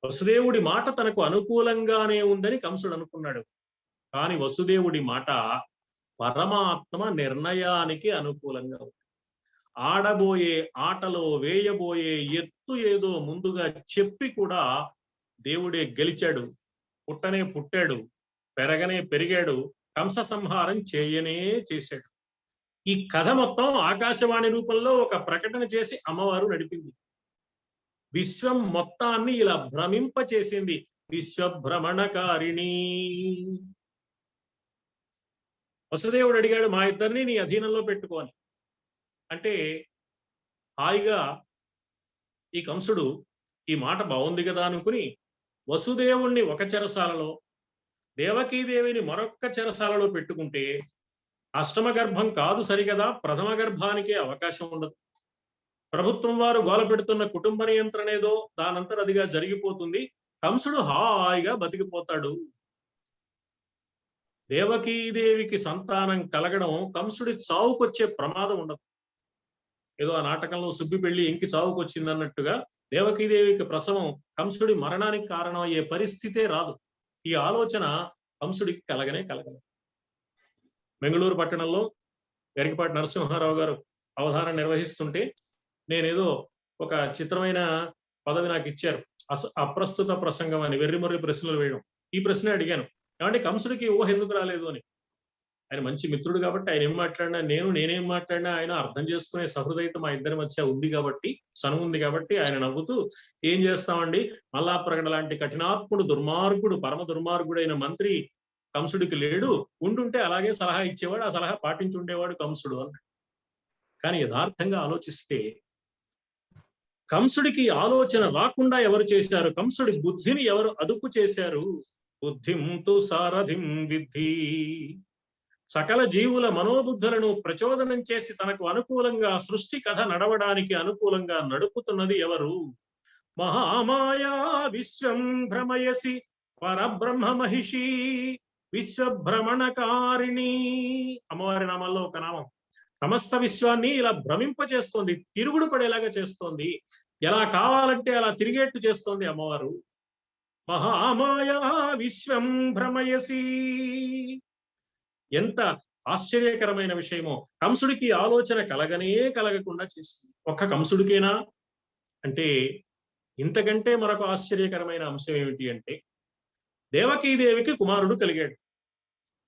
వసుదేవుడి మాట తనకు అనుకూలంగానే ఉందని కంసుడు అనుకున్నాడు. కానీ వసుదేవుడి మాట పరమాత్మ నిర్ణయానికి అనుకూలంగా ఉంది. ఆడబోయే ఆటలో వేయబోయే ఎత్తు ఏదో ముందుగా చెప్పి కూడా దేవుడే గెలిచాడు. పుట్టనే పుట్టాడు, పెరగనే పెరిగాడు, కంస సంహారం చేయనే చేశాడు. ఈ కథ మొత్తం ఆకాశవాణి రూపంలో ఒక ప్రకటన చేసి అమ్మవారు నడిపింది. విశ్వం మొత్తాన్ని ఇలా భ్రమింప చేసింది. విశ్వభ్రమణకారిణి. వసుదేవుడు అడిగాడు, మా ఇద్దరిని నీ అధీనంలో పెట్టుకోని. అంటే హాయిగా ఈ కంసుడు ఈ మాట బాగుంది కదా అనుకుని వసుదేవుణ్ణి ఒక చెరసాలలో, దేవకీదేవిని మరొక్క చెరసాలలో పెట్టుకుంటే అష్టమ గర్భం కాదు సరిగదా, ప్రథమ గర్భానికే అవకాశం ఉండదు. ప్రభుత్వం వారు గోల పెడుతున్న కుటుంబ నియంత్రణ ఏదో దానంతట అదిగా జరిగిపోతుంది. కంసుడు హాయిగా బతికిపోతాడు. దేవకీదేవికి సంతానం కలగడం కంసుడి చావుకొచ్చే ప్రమాదం ఉండదు. ఏదో ఆ నాటకంలో సుబ్బి పెళ్లి ఇంకి చావుకొచ్చింది అన్నట్టుగా దేవకీదేవికి ప్రసవం కంసుడి మరణానికి కారణం అయ్యే పరిస్థితే రాదు. ఈ ఆలోచన కంసుడికి కలగలేదు. బెంగళూరు పట్టణంలో గరికపాటి నరసింహారావు గారు అవధానం నిర్వహిస్తుంటే నేనేదో ఒక చిత్రమైన పదవి నాకు ఇచ్చారు, అప్రస్తుత ప్రసంగం అని, వెర్రిమొర్రి ప్రశ్నలు వేయడం. ఈ ప్రశ్న అడిగాను, ఏమంటే కంసుడికి ఊహ ఎందుకు రాలేదు అని. ఆయన మంచి మిత్రుడు కాబట్టి ఆయన ఏం మాట్లాడినా నేనేం మాట్లాడినా ఆయన అర్థం చేసుకునే సహృదయత మా ఇద్దరి మధ్య ఉంది కాబట్టి, సను ఉంది కాబట్టి ఆయన నవ్వుతూ, ఏం చేస్తామండి, మల్లాప్రగడ లాంటి కఠినాత్ముడు, దుర్మార్గుడు, పరమ దుర్మార్గుడైన మంత్రి కంసుడికి లేడు, ఉండుంటే అలాగే సలహా ఇచ్చేవాడు, ఆ సలహా పాటించుండేవాడు కంసుడు అన్నాడు. కానీ యథార్థంగా ఆలోచిస్తే కంసుడికి ఆలోచన రాకుండా ఎవరు చేశారు? కంసుడి బుద్ధిని ఎవరు అదుపు చేశారు? బుద్ధిం తు సారథిం విద్ధి. సకల జీవుల మనోబుద్ధులను ప్రచోదనం చేసి తనకు అనుకూలంగా సృష్టి కథ నడవడానికి అనుకూలంగా నడుపుతున్నది ఎవరు? మహామాయా విశ్వం భ్రమయసి పరబ్రహ్మ మహిషి విశ్వభ్రమణకారిణి. అమ్మవారి నామాల్లో ఒక నామం. సమస్త విశ్వాన్ని ఇలా భ్రమింపచేస్తోంది, తిరుగుడు పడేలాగా చేస్తోంది, ఎలా కావాలంటే అలా తిరిగేట్టు చేస్తోంది అమ్మవారు. మహామాయా విశ్వం భ్రమయసి. ఎంత ఆశ్చర్యకరమైన విషయమో. కంసుడికి ఆలోచన కలగకుండా చేసింది. ఒక్క కంసుడికేనా అంటే ఇంతకంటే మరొక ఆశ్చర్యకరమైన అంశం ఏమిటి అంటే, దేవకీదేవికి కుమారుడు కలిగాడు.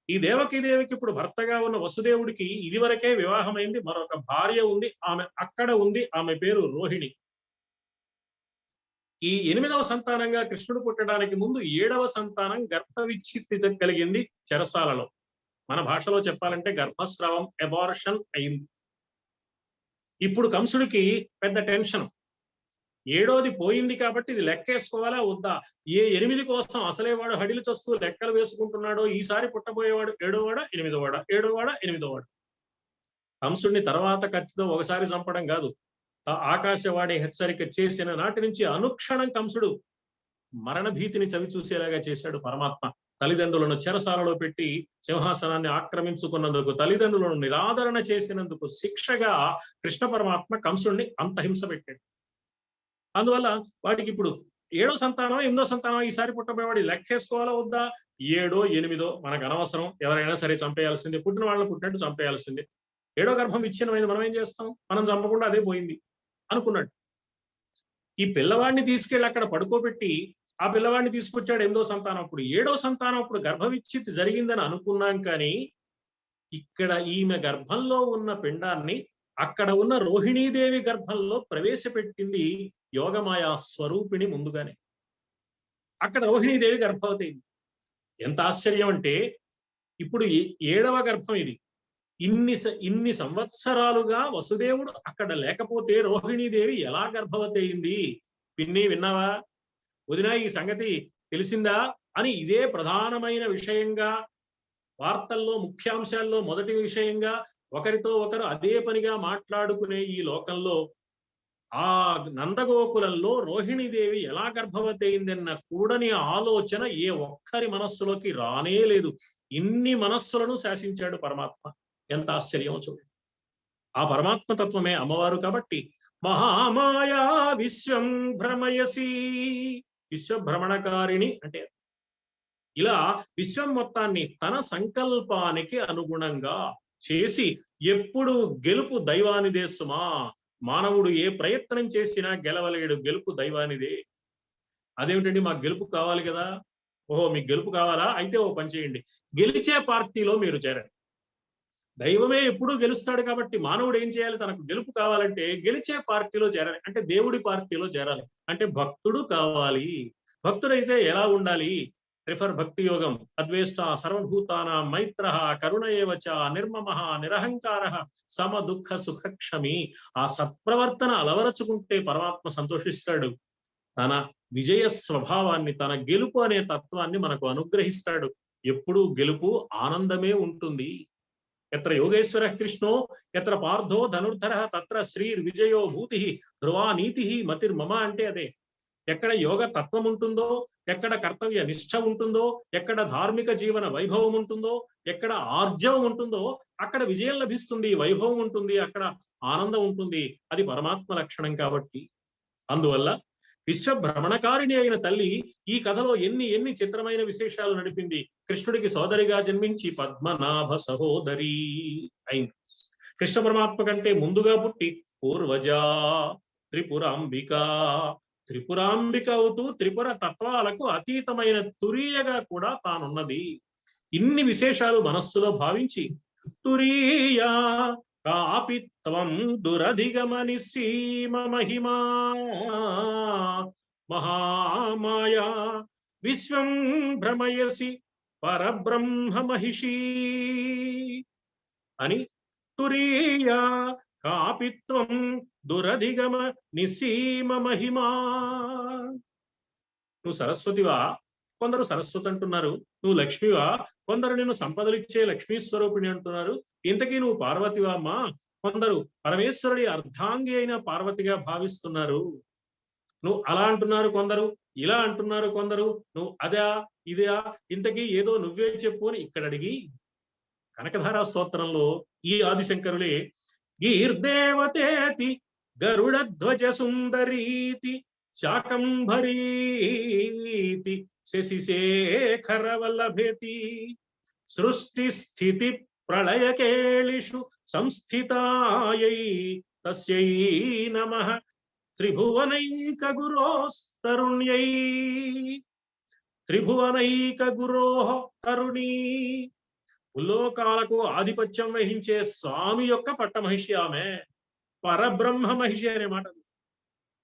ఈ దేవకీదేవికి ఇప్పుడు భర్తగా ఉన్న వసుదేవుడికి ఇదివరకే వివాహమైంది, మరొక భార్య ఉంది, ఆమె అక్కడ ఉంది, ఆమె పేరు రోహిణి. ఈ 8వ సంతానంగా కృష్ణుడు పుట్టడానికి ముందు 7వ సంతానం గర్భ విచ్ఛిత్తి కలిగింది చెరసాలలో. మన భాషలో చెప్పాలంటే గర్భస్రావం, అబార్షన్ అయింది. ఇప్పుడు కంసుడికి పెద్ద టెన్షన్. 7వది పోయింది కాబట్టి ఇది లెక్కేసుకోవాలా వద్దా? ఏ 8 కోసం అసలే వాడు హడిలు చస్తూ లెక్కలు వేసుకుంటున్నాడో, ఈసారి పుట్టబోయేవాడు 7వవాడా 8వవాడా, 7వవాడా 8వవాడు. కంసుడిని తర్వాత కత్తితో ఒకసారి చంపడం కాదు, ఆకాశవాణి హెచ్చరిక చేసిన నాటి నుంచి అనుక్షణం కంసుడు మరణ భీతిని చవి చూసేలాగా చేశాడు పరమాత్మ. తల్లిదండ్రులను చెరసాలలో పెట్టి సింహాసనాన్ని ఆక్రమించుకున్నందుకు, తల్లిదండ్రులను నిరాదరణ చేసినందుకు శిక్షగా కృష్ణ పరమాత్మ కంసుడిని అంత హింస పెట్టాడు. అందువల్ల వాడికి ఇప్పుడు 7వ సంతానం 8వ సంతానం ఈసారి పుట్టబోయేవాడు లెక్కేసుకోవాలా వద్దా? 7, 8 మనకు అనవసరం, ఎవరైనా సరే చంపేయాల్సిందే, పుట్టిన వాళ్ళని పుట్టినట్టు చంపేయాల్సిందే. 7వ గర్భం విచ్ఛిన్నమైంది, మనం ఏం చేస్తాం, మనం చంపకుండా అదే పోయింది అనుకున్నాడు. ఈ పిల్లవాడిని తీసుకెళ్ళి అక్కడ పడుకోబెట్టి ఆ పిల్లవాడిని తీసుకొచ్చాడు 8వ సంతానం. అప్పుడు 7వ సంతానం అప్పుడు గర్భ విచ్ఛిత్తి జరిగిందని అనుకున్నాం, కానీ ఇక్కడ ఈమె గర్భంలో ఉన్న పిండాన్ని అక్కడ ఉన్న రోహిణీదేవి గర్భంలో ప్రవేశపెట్టింది యోగమాయా స్వరూపిణి ముందుగానే. అక్కడ రోహిణీదేవి గర్భవతి అయింది. ఎంత ఆశ్చర్యం అంటే, ఇప్పుడు 7వ గర్భం ఇది. ఇన్ని సంవత్సరాలుగా వసుదేవుడు అక్కడ లేకపోతే రోహిణీదేవి ఎలా గర్భవతి అయింది? పిన్ని విన్నావా, వదినా ఈ సంగతి తెలిసిందా అని ఇదే ప్రధానమైన విషయంగా, వార్తల్లో ముఖ్యాంశాల్లో మొదటి విషయంగా ఒకరితో ఒకరు అదే పనిగా మాట్లాడుకునే ఈ లోకంలో ఆ నందగోకులంలో రోహిణీదేవి ఎలా గర్భవతి అయిందన్న కూడని ఆలోచన ఏ ఒక్కరి మనస్సులోకి రానే లేదు. ఇన్ని మనస్సులను శాసించాడు పరమాత్మ. ఎంత ఆశ్చర్యమో చూడండి. ఆ పరమాత్మ తత్వమే అమ్మవారు కాబట్టి మహామాయా విశ్వం భ్రమయసి, విశ్వభ్రమణకారిణి అంటే ఇలా విశ్వం మొత్తాన్ని తన సంకల్పానికి అనుగుణంగా చేసి, ఎప్పుడు గెలుపు దైవానిదే సుమా, మానవుడు ఏ ప్రయత్నం చేసినా గెలవలేడు, గెలుపు దైవానిదే. అదేమిటండి, మాకు గెలుపు కావాలి కదా. ఓహో మీకు గెలుపు కావాలా, అయితే ఓ పని చేయండి, గెలిచే పార్టీలో మీరు చేరండి. దైవమే ఎప్పుడూ గెలుస్తాడు కాబట్టి మానవుడు ఏం చేయాలి, తనకు గెలుపు కావాలంటే గెలిచే పార్టీలో చేరాలి. అంటే దేవుడి పార్టీలో చేరాలి, అంటే భక్తుడు కావాలి. భక్తుడైతే ఎలా ఉండాలి? రిఫర్ భక్తి యోగం. అద్వేష్ట సర్వభూతానాం మైత్రః కరుణ ఏవచ నిర్మమః నిరహంకారః సమ దుఃఖ సుఖక్షమి. ఆ సత్ప్రవర్తన అలవరచుకుంటే పరమాత్మ సంతోషిస్తాడు. తన విజయ స్వభావాన్ని, తన గెలుపు అనే తత్వాన్ని మనకు అనుగ్రహిస్తాడు. ఎప్పుడూ గెలుపు ఆనందమే ఉంటుంది. ఎత్ర యోగేశ్వర కృష్ణో ఎత్ర పార్థో ధనుర్ధర తత్ర శ్రీర్ విజయో భూతి ధ్రువా నీతి మతిర్మమ అంటే అదే. ఎక్కడ యోగ తత్వం ఉంటుందో, ఎక్కడ కర్తవ్య నిష్ఠ ఉంటుందో, ఎక్కడ ధార్మిక జీవన వైభవం ఉంటుందో, ఎక్కడ ఆర్జవం ఉంటుందో అక్కడ విజయం లభిస్తుంది, వైభవం ఉంటుంది, అక్కడ ఆనందం ఉంటుంది. అది పరమాత్మ లక్షణం కాబట్టి. అందువల్ల విశ్వభ్రమణకారిణి అయిన తల్లి ఈ కథలో ఎన్ని చిత్రమైన విశేషాలు నడిపింది. కృష్ణుడికి సోదరిగా జన్మించి పద్మనాభ సహోదరి అయింది. కృష్ణ పరమాత్మ కంటే ముందుగా పుట్టి పూర్వజా త్రిపురాంబిక అవుతూ త్రిపుర తత్వాలకు అతీతమైన తురీయగా కూడా తానున్నది. ఇన్ని విశేషాలు మనస్సులో భావించి తురీయా కాపిత్వం దురధిగమని సీమ మహిమా మహామాయా విశ్వం భ్రమయసి పరబ్రహ్మ మహిషీ అని తురీయా కాపిత్వం దురధిగమ నిసీమ మహిమా. నువ్వు సరస్వతివా, కొందరు సరస్వతి అంటున్నారు. నువ్వు లక్ష్మివా, కొందరు నిన్ను సంపదలిచ్చే లక్ష్మీ స్వరూపిణి అంటున్నారు. ఇంతకీ నువ్వు పార్వతివా అమ్మా, కొందరు పరమేశ్వరుడి అర్ధాంగి అయిన పార్వతిగా భావిస్తున్నారు. నువ్వు అలా అంటున్నారు కొందరు, ఇలా అంటున్నారు కొందరు, నువ్వు అదా ఇదా, ఇంతకీ ఏదో నువ్వే చెప్పు అని ఇక్కడ అడిగి కనకధారా స్తోత్రంలో ఈ ఆదిశంకరులే గీర్దేవతేతి గరుడధ్వజ సుందరీతి శాకంభరీతి శశిశేఖర వల్లభేతి సృష్టి స్థితి ప్రళయకేళిషు సంస్థితాయై తస్యై నమః త్రిభువనైక గురోస్తరుణ్యై త్రిభువనైక గురోః తరుణీ. ఉల్లోకాలకు ఆధిపత్యం వహించే స్వామి యొక్క పట్టమహిషి ఆమె, పరబ్రహ్మ మహిషి అనే మాట.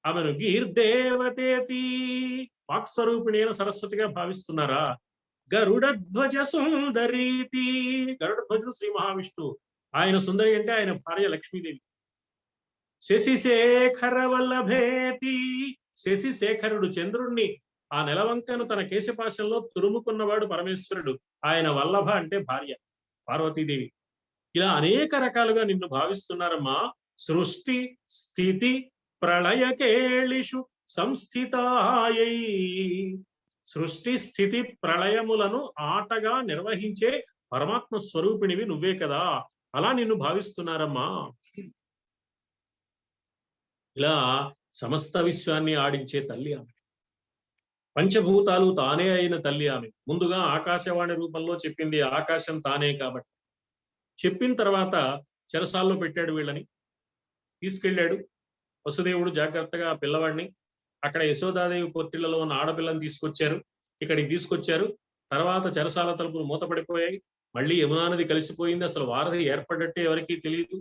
ఆమెను గీర్దేవతేతి వాక్స్వరూపిణి అయిన సరస్వతిగా భావిస్తున్నారా? గరుడధ్వజ సుందరీతి, గరుడధ్వజుడు శ్రీ మహావిష్ణువు, ఆయన సుందరి అంటే ఆయన భార్య లక్ష్మీదేవి. శశిశేఖర వల్లభేతి, శశిశేఖరుడు చంద్రుణ్ణి ఆ నెలవంకను తన కేశపాశంలో తురుముకున్నవాడు పరమేశ్వరుడు, ఆయన వల్లభ అంటే భార్య పార్వతీదేవి. ఇలా అనేక రకాలుగా నిన్ను భావిస్తున్నారమ్మా. సృష్టి స్థితి ప్రళయకేళిషు సంస్థితాయై, సృష్టి స్థితి ప్రళయములను ఆటగా నిర్వహించే పరమాత్మ స్వరూపిణివి నువ్వే కదా, అలా నిన్ను భావిస్తున్నారమ్మా. ఇలా సమస్త విశ్వాన్ని ఆడించే తల్లి ఆమె. పంచభూతాలు తానే అయిన తల్లి ఆమె. ముందుగా ఆకాశవాణి రూపంలో చెప్పింది, ఆకాశం తానే కాబట్టి. చెప్పిన తర్వాత చెరసాల్లో పెట్టాడు వీళ్ళని, తీసుకెళ్ళాడు వసుదేవుడు జాగ్రత్తగా ఆ పిల్లవాడిని. అక్కడ యశోదాదేవి పొత్తిళ్లలో ఉన్న ఆడపిల్లని తీసుకొచ్చారు, ఇక్కడికి తీసుకొచ్చారు. తర్వాత చెరసాల తలుపులు మూతపడిపోయాయి, మళ్ళీ యమునా నది కలిసిపోయింది, అసలు వారధి ఏర్పడ్డట్టే ఎవరికీ తెలియదు.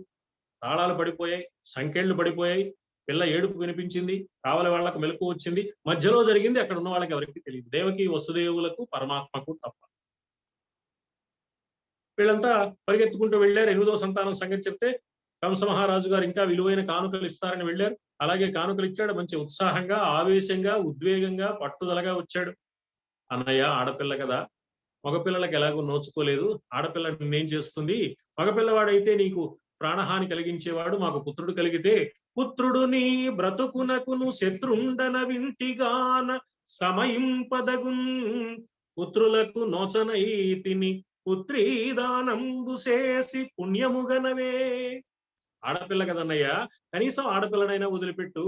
తాళాలు పడిపోయాయి, సంకెళ్ళు పడిపోయాయి, పిల్ల ఏడుపు వినిపించింది, కావలి వాళ్లకు మెలకు వచ్చింది. మధ్యలో జరిగింది అక్కడ ఉన్న వాళ్ళకి ఎవరికి తెలియదు, దేవకి వసుదేవులకు పరమాత్మకు తప్ప. వీళ్ళంతా పరిగెత్తుకుంటూ వెళ్ళారు. 8వ సంతానం సంగతి చెప్తే కంస మహారాజు గారు ఇంకా విలువైన కానుకలు ఇస్తారని వెళ్ళారు. అలాగే కానుకలు ఇచ్చాడు. మంచి ఉత్సాహంగా, ఆవేశంగా, ఉద్వేగంగా, పట్టుదలగా వచ్చాడు. అన్నయ్య ఆడపిల్ల కదా, మగపిల్లలకు ఎలాగో నోచుకోలేదు, ఆడపిల్ల నిన్నేం చేస్తుంది, మగపిల్లవాడైతే నీకు ప్రాణహాని కలిగించేవాడు, మాకు పుత్రుడు కలిగితే పుత్రుడు నీ బ్రతుకునకును శత్రుండన వింటిగాన సమయింపదగున్ పుత్రులకు నోచనైతిని పుత్రీదానంబు చేసి పుణ్యముగనవే. ఆడపిల్ల కదన్నయ్య, కనీసం ఆడపిల్లనైనా వదిలిపెట్టు,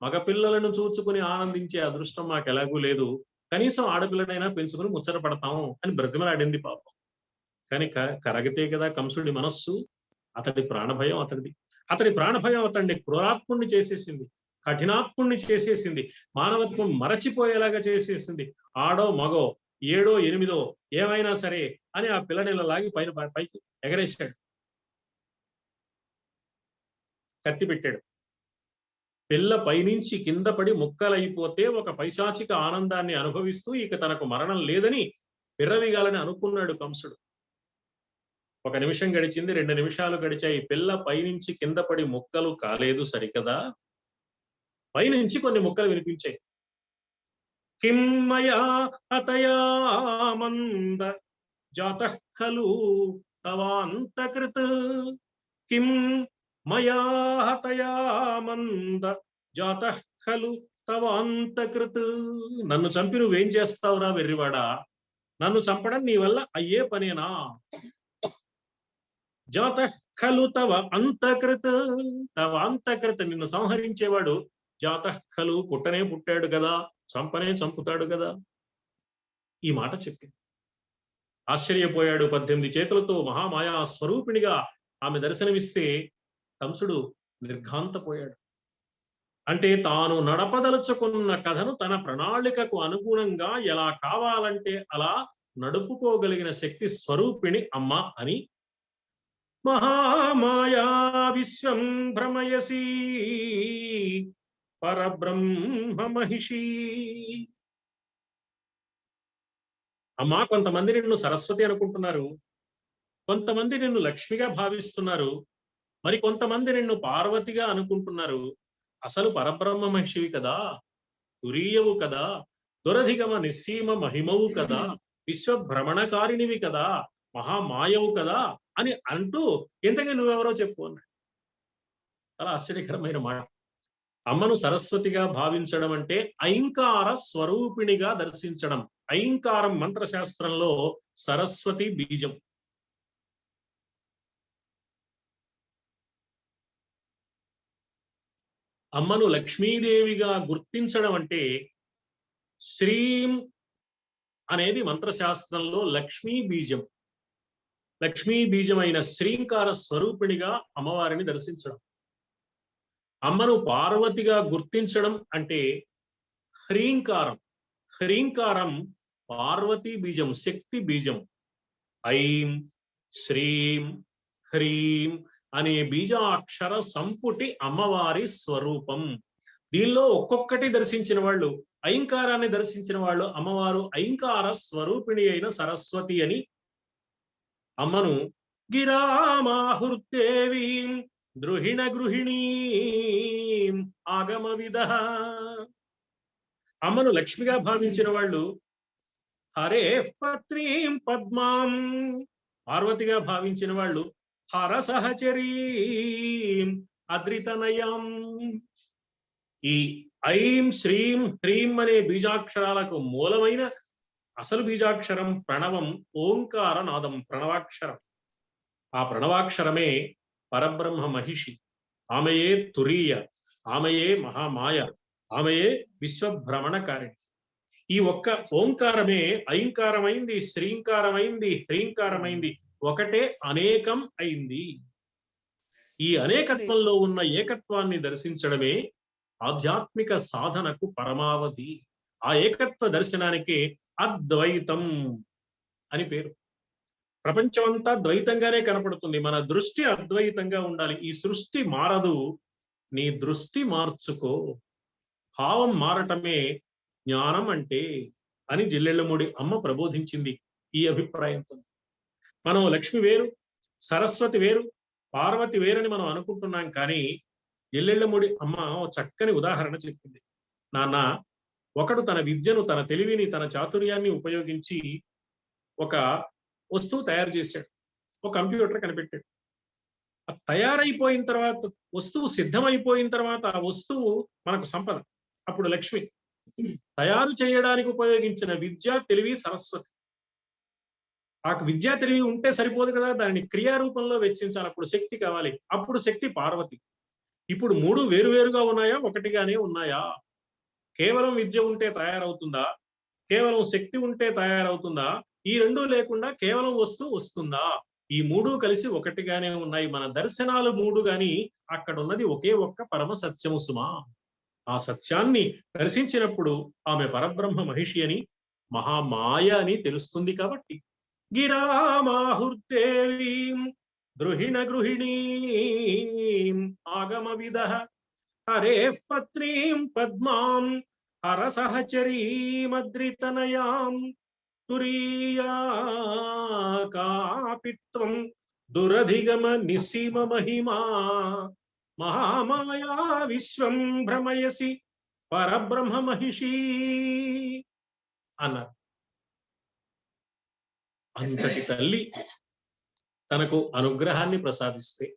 మగపిల్లలను చూచుకుని ఆనందించే అదృష్టం మాకు ఎలాగూ లేదు, కనీసం ఆడపిల్లనైనా పెంచుకుని ముచ్చట పడతాము అని బ్రతిమలాడింది పాపం. కానీ కరగితే కదా కంసుడి మనస్సు, అతడి ప్రాణభయం అతడిది. అతడి ప్రాణభయం అతడిని క్రూరాత్ముణ్ణి చేసేసింది, కఠినాత్ముణ్ణి చేసేసింది, మానవత్వం మరచిపోయేలాగా చేసేసింది. ఆడో మగో 7, 8 ఏమైనా సరే అని ఆ పిల్లనిలా లాగి పైకి ఎగరేశాడు, కత్తి పెట్టాడు. పిల్ల పైనుంచి కింద పడి ముక్కలైపోతే ఒక పైశాచిక ఆనందాన్ని అనుభవిస్తూ ఇక తనకు మరణం లేదని విర్రవీగాలని అనుకున్నాడు కంసుడు. 1 నిమిషం గడిచింది, 2 నిమిషాలు గడిచాయి. పిల్ల పైనుంచి కింద పడి ముక్కలు కాలేదు సరికదా, పైనుంచి కొన్ని ముక్కలు వినిపించాయి. కిం మయా హతయా మంద జాతః ఖలు తవాంతకృత్ కిం మయా హతయా మంద జాతః ఖలు తవాంతకృత్. నన్ను చంపి నువ్వేం చేస్తావురా వెర్రివాడా? నన్ను చంపడం నీ వల్ల అయ్యే పనేనా? జాతః ఖలు తవ అంతకృత్, తవ అంతకృత్, నిన్ను సంహరించేవాడు జాతః ఖలు, పుట్టనే పుట్టాడు కదా, చంపనే చంపుతాడు కదా. ఈ మాట చెప్పింది. ఆశ్చర్యపోయాడు. 18 చేతులతో మహామాయా స్వరూపిణిగా ఆమె దర్శనమిస్తే కంసుడు నిర్ఘాంతపోయాడు. అంటే తాను నడపదలుచుకున్న కథను తన ప్రణాళికకు అనుగుణంగా ఎలా కావాలంటే అలా నడుపుకోగలిగిన శక్తి స్వరూపిణి అమ్మ అని. మహామాయా విశ్వం భ్రమయసి పరబ్రహ్మ మహిషి. అమ్మా, కొంతమంది నిన్ను సరస్వతి అనుకుంటున్నారు, కొంతమంది నిన్ను లక్ష్మిగా భావిస్తున్నారు, మరి కొంతమంది నిన్ను పార్వతిగా అనుకుంటున్నారు. అసలు పరబ్రహ్మ మహిషివి కదా, తురీయవు కదా, దురధిగమ నిస్సీమ మహిమవు కదా, విశ్వభ్రమణకారిణివి కదా, మహామాయవు కదా అని అంటూ ఇంతకీ నువ్వెవరో చెప్పు అన్నాడు. చాలా ఆశ్చర్యకరమైన మాట. అమ్మను సరస్వతిగా భావించడం అంటే ఐంకార స్వరూపిణిగా దర్శించడం. ఐంకారం మంత్రశాస్త్రంలో సరస్వతి బీజం. అమ్మను లక్ష్మీదేవిగా గుర్తించడం అంటే శ్రీం అనేది మంత్రశాస్త్రంలో లక్ష్మీ బీజం. లక్ష్మీ బీజమైన శ్రీంకార స్వరూపిణిగా అమ్మవారిని దర్శించడం. అమ్మను పార్వతిగా గుర్తించడం అంటే హ్రీంకారం. హ్రీంకారం పార్వతీ బీజం, శక్తి బీజం. ఐం శ్రీం హ్రీం అనే బీజాక్షర సంపుటి అమ్మవారి స్వరూపం. దీనిలో ఒక్కొక్కటి దర్శించిన వాళ్ళు, ఐంకారాన్ని దర్శించిన వాళ్ళు అమ్మవారు ఐంకార స్వరూపిణి అయిన సరస్వతి అని. అమ్మను గిరామాహృదేవీం ద్రుహిణ గృహిణీం ఆగమ విద. అమ్మను లక్ష్మిగా భావించిన వాళ్ళు హరే పత్రీం పద్మాం, పార్వతిగా భావించిన వాళ్ళు హర సహచరీం అద్రితనయం. ఈ ఐం శ్రీం హ్రీం అనే బీజాక్షరాలకు మూలమైన అసలు బీజాక్షరం ప్రణవం, ఓంకార నాదం, ప్రణవాక్షరం. ఆ ప్రణవాక్షరమే పరబ్రహ్మ మహిషి. ఆమెయే తురీయ, ఆమెయే మహామాయ, ఆమెయే విశ్వభ్రమణకారిణి. ఈ ఒక్క ఓంకారమే ఐంకారమైంది, శ్రీంకారమైంది, హ్రీంకారమైంది, ఒకటే అనేకం అయింది. ఈ అనేకత్వంలో ఉన్న ఏకత్వాన్ని దర్శించడమే ఆధ్యాత్మిక సాధనకు పరమావధి. ఆ ఏకత్వ దర్శనానికి అద్వైతం అని పేరు. ప్రపంచమంతా ద్వైతంగానే కనపడుతుంది, మన దృష్టి అద్వైతంగా ఉండాలి. ఈ సృష్టి మారదు, నీ దృష్టి మార్చుకో. భావం మారటమే జ్ఞానం అంటే అని జిల్లెళ్ళమూడి అమ్మ ప్రబోధించింది ఈ అభిప్రాయంతో. మనం లక్ష్మి వేరు, సరస్వతి వేరు, పార్వతి వేరని మనం అనుకుంటున్నాం. కానీ జిల్లెళ్ళమూడి అమ్మ చక్కని ఉదాహరణ చెప్పింది. నాన్న, ఒకడు తన విద్యను, తన తెలివిని, తన చాతుర్యాన్ని ఉపయోగించి ఒక వస్తువు తయారు చేశాడు, ఒక కంప్యూటర్ కనిపెట్టాడు. తయారైపోయిన తర్వాత, వస్తువు సిద్ధమైపోయిన తర్వాత ఆ వస్తువు మనకు సంపద, అప్పుడు లక్ష్మి. తయారు చేయడానికి ఉపయోగించిన విద్య, తెలివి సరస్వతి. ఆ విద్యా తెలివి ఉంటే సరిపోదు కదా, దానిని క్రియారూపంలో వెచ్చించాలి, అప్పుడు శక్తి కావాలి, అప్పుడు శక్తి పార్వతి. ఇప్పుడు మూడు వేరువేరుగా ఉన్నాయా, ఒకటిగానే ఉన్నాయా? కేవలం విద్య ఉంటే తయారవుతుందా? కేవలం శక్తి ఉంటే తయారవుతుందా? ఈ రెండూ లేకుండా కేవలం వస్తువు వస్తుందా? ఈ మూడు కలిసి ఒకటిగానే ఉన్నాయి. మన దర్శనాలు మూడు గాని అక్కడ ఉన్నది ఒకే ఒక్క పరమ సత్యము సుమా. ఆ సత్యాన్ని దర్శించినప్పుడు ఆమె పరబ్రహ్మ మహిషి అని, మహామాయ అని తెలుస్తుంది. కాబట్టి గిరామాహుర్దేవీం ద్రుహిణ గృహిణీం ఆగమ విద హరే పత్రీం పద్మాం హర సహచరీమద్రితనయాం తురీయాకాపిత్వం దురధిగమ నిసీమ మహిమా మహామాయా విశ్వం భ్రమయసి పరబ్రహ్మ మహిషి. అన్నారు. అంతటి తల్లి తనకు అనుగ్రహాన్ని ప్రసాదిస్తే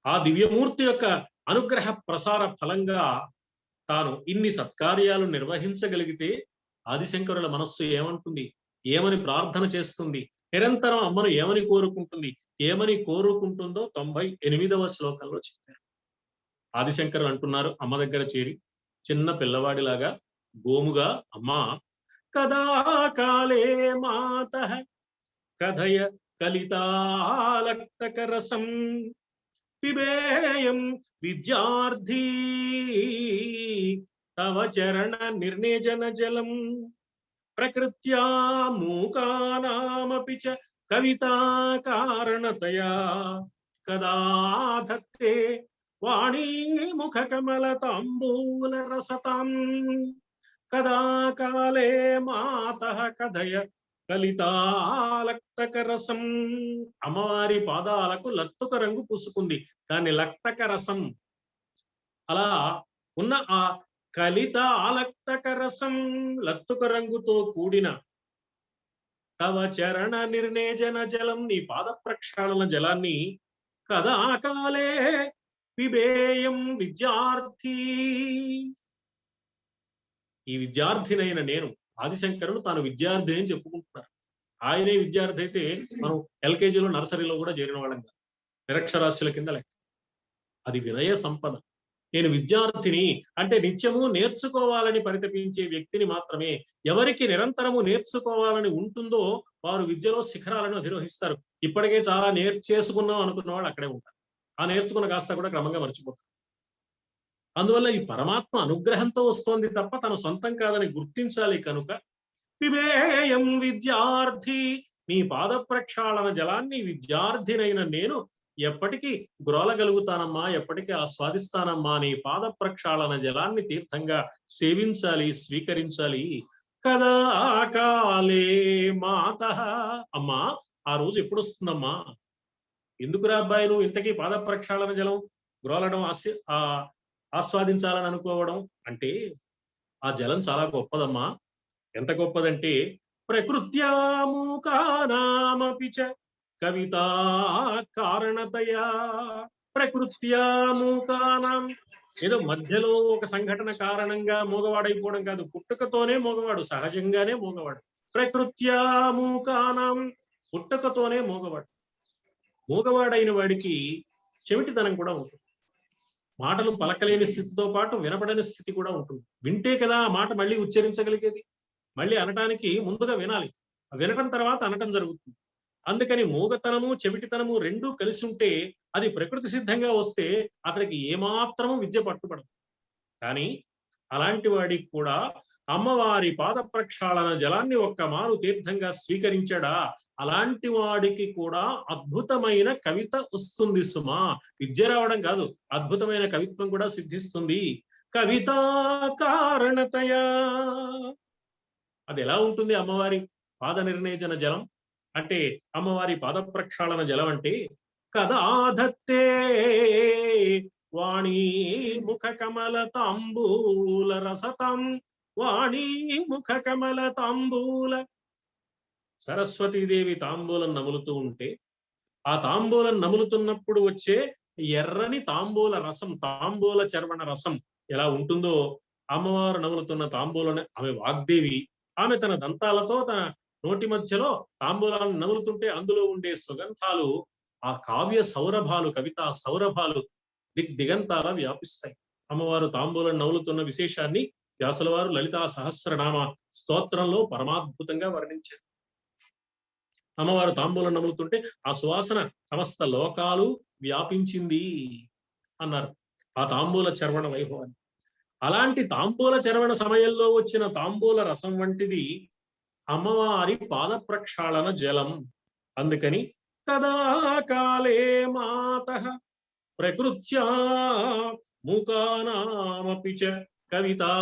ఆ దివ్యమూర్తి యొక్క అనుగ్రహ ప్రసార ఫలంగా తాను ఇన్ని సత్కార్యాలు నిర్వహించగలిగితే ఆదిశంకరుల మనస్సు ఏమంటుంది, ఏమని ప్రార్థన చేస్తుంది, నిరంతరం అమ్మను ఏమని కోరుకుంటుంది, ఏమని కోరుకుంటుందో 98వ శ్లోకంలో చెప్పారు. ఆదిశంకరులు అంటున్నారు అమ్మ దగ్గర చేరి చిన్న పిల్లవాడిలాగా గోముగా, అమ్మా కదా కాలే మాతః కథయ కలితాలక్తకరసం పిబేయం విద్యార్థి తవ చరణ నిర్ణేజన జలం ప్రకృత్యా మూకానామపి చ కవితా కారణతయా కదా ధత్తే వాణీ ముఖ కమల తాంబూల రసతాం కదా కాలే మాతః కథయ కలితాలక్తక రసం. అమ్మవారి పాదాలకు లత్తుక రంగు పూసుకుంది, దాన్ని లక్తక రసం. అలా ఉన్న ఆ కలిత ఆలక్తక రసం లత్తుక రంగుతో కూడిన తవ చరణ నిర్ణేజన జలం, నీ పాద ప్రక్షాళన జలాన్ని కదా కాలే పిబేయం విద్యార్థి, ఈ విద్యార్థినైన నేను, ఆదిశంకరులు తాను విద్యార్థి అని చెప్పుకుంటున్నారు. ఆయనే విద్యార్థి అయితే మనం ఎల్కేజీలో నర్సరీలో కూడా చేరిన వాళ్ళం కాదు, నిరక్షరాస్యుల కింద లెక్క. అది వినయ సంపద. నేను విద్యార్థిని అంటే నిత్యము నేర్చుకోవాలని పరితపించే వ్యక్తిని మాత్రమే. ఎవరికి నిరంతరము నేర్చుకోవాలని ఉంటుందో వారు విద్యలో శిఖరాలను అధిరోహిస్తారు. ఇప్పటికే చాలా నేర్చేసుకున్నాం అనుకున్న వాళ్ళు అక్కడే ఉంటారు. ఆ నేర్చుకున్న కాస్త కూడా క్రమంగా మర్చిపోతారు. అందువల్ల ఈ పరమాత్మ అనుగ్రహంతో వస్తోంది తప్ప తన సొంతం కాదని గుర్తించాలి. కనుక పిబేయం విద్యార్థి, నీ పాద ప్రక్షాళన జలాన్ని విద్యార్థినైన నేను ఎప్పటికీ గ్రోలగలుగుతానమ్మా, ఎప్పటికీ ఆస్వాదిస్తానమ్మా. నీ పాద ప్రక్షాళన జలాన్ని తీర్థంగా సేవించాలి, స్వీకరించాలి. కదా కాలే మాతః, అమ్మా ఆ రోజు ఎప్పుడు వస్తుందమ్మా? ఎందుకురా అబ్బాయి నువ్వు ఇంతకీ పాద ప్రక్షాళన జలం గ్రోలడం ఆస్వాదించాలని అనుకోవడం అంటే, ఆ జలం చాలా గొప్పదమ్మా. ఎంత గొప్పదంటే ప్రకృత్యామూకానామపి చ కవితా కారణతయా. ప్రకృత్యామూకానాం, ఏదో మధ్యలో ఒక సంఘటన కారణంగా మూగవాడైపోవడం కాదు, పుట్టుకతోనే మూగవాడు, సహజంగానే మూగవాడు. ప్రకృత్యామూకానాం, పుట్టుకతోనే మూగవాడు. మూగవాడైన వాడికి చెవిటితనం కూడా ఉంటుంది. మాటలు పలకలేని స్థితితో పాటు వినపడని స్థితి కూడా ఉంటుంది. వింటే కదా ఆ మాట మళ్ళీ ఉచ్చరించగలిగేది. మళ్ళీ అనటానికి ముందుగా వినాలి, వినటం తర్వాత అనటం జరుగుతుంది. అందుకని మూగతనము చెవిటితనము రెండూ కలిసి ఉంటే అది ప్రకృతి సిద్ధంగా వస్తే అతనికి ఏమాత్రము విద్య పట్టుబడదు. కానీ అలాంటి వాడికి కూడా అమ్మవారి పాద ప్రక్షాళన జలాన్ని ఒక్క మారు తీర్థంగా స్వీకరించాడా, అలాంటి వాడికి కూడా అద్భుతమైన కవిత వస్తుంది సుమా. విద్య రావడం కాదు, అద్భుతమైన కవిత్వం కూడా సిద్ధిస్తుంది. కవితా కారణతయా. అది ఎలా ఉంటుంది అమ్మవారి పాద నిర్ణేజన జలం అంటే, అమ్మవారి పాద ప్రక్షాళన జలం అంటే, కదా ధత్తే వాణీ ముఖ కమల తాంబూల రసతం. వాణీ ముఖ కమల తాంబూల, సరస్వతీదేవి తాంబూలం నములుతూ ఉంటే ఆ తాంబూలం నములుతున్నప్పుడు వచ్చే ఎర్రని తాంబూల రసం, తాంబూల చర్వణ రసం ఎలా ఉంటుందో, అమ్మవారు నములుతున్న తాంబూలం, ఆమె వాగ్దేవి, ఆమె తన దంతాలతో తన నోటి మధ్యలో తాంబూలాలను నములుతుంటే అందులో ఉండే సుగంధాలు, ఆ కావ్య సౌరభాలు, కవితా సౌరభాలు దిగంతాల వ్యాపిస్తాయి. అమ్మవారు తాంబూలం నములుతున్న విశేషాన్ని వ్యాసుల వారు లలితా సహస్రనామ స్తోత్రంలో పరమాద్భుతంగా వర్ణించారు. అమ్మవారు తాంబూలం నములుతుంటే ఆ సువాసన సమస్త లోకాలు వ్యాపించింది అన్నారు. ఆ తాంబూల చర్వణ వైభవాన్ని. అలాంటి తాంబూల చర్వణ సమయంలో వచ్చిన తాంబూల రసం వంటిది అమ్మవారి పాద ప్రక్షాళన జలం. అందుకని కదా కాలే మాతః ప్రకృత్యా మూకానామపి చ కవితా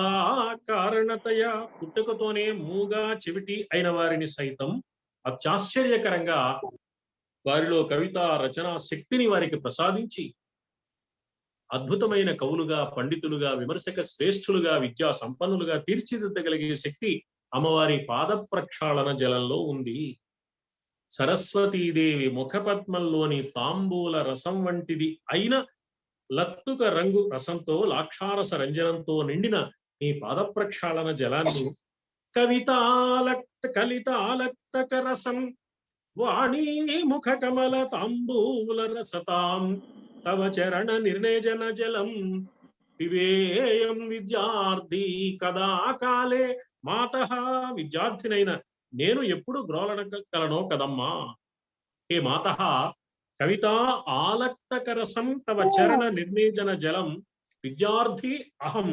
కారణతయా. పుట్టుకతోనే మూగా చెవిటి అయిన వారిని సైతం అత్యాశ్చర్యకరంగా వారిలో కవితా రచనా శక్తిని వారికి ప్రసాదించి అద్భుతమైన కవులుగా, పండితులుగా, విమర్శక శ్రేష్ఠులుగా, విద్యా సంపన్నులుగా తీర్చిదిద్దగలిగే శక్తి అమ్మవారి పాద ప్రక్షాళన జలంలో ఉంది. సరస్వతీదేవి ముఖపద్మంలోని తాంబూల రసం వంటిది అయిన లత్తుక రంగు రసంతో లాక్షారస రంజనంతో నిండిన ఈ పాద ప్రక్షాళన జలాన్ని కలితాలక్తక రసం వాణీ ముఖ కమల తాంబూల రసతాం తవ చరణ నిర్ణేజన జలం పిబేయం విద్యార్థి కదా కాలే మాతః. విద్యార్థినైన నేను ఎప్పుడు గ్రోలనగలనో కదమ్మా. హే మాతః, కవితా ఆలక్తకరసం తవ చరణ నిర్ణేజన జలం విద్యార్థి అహం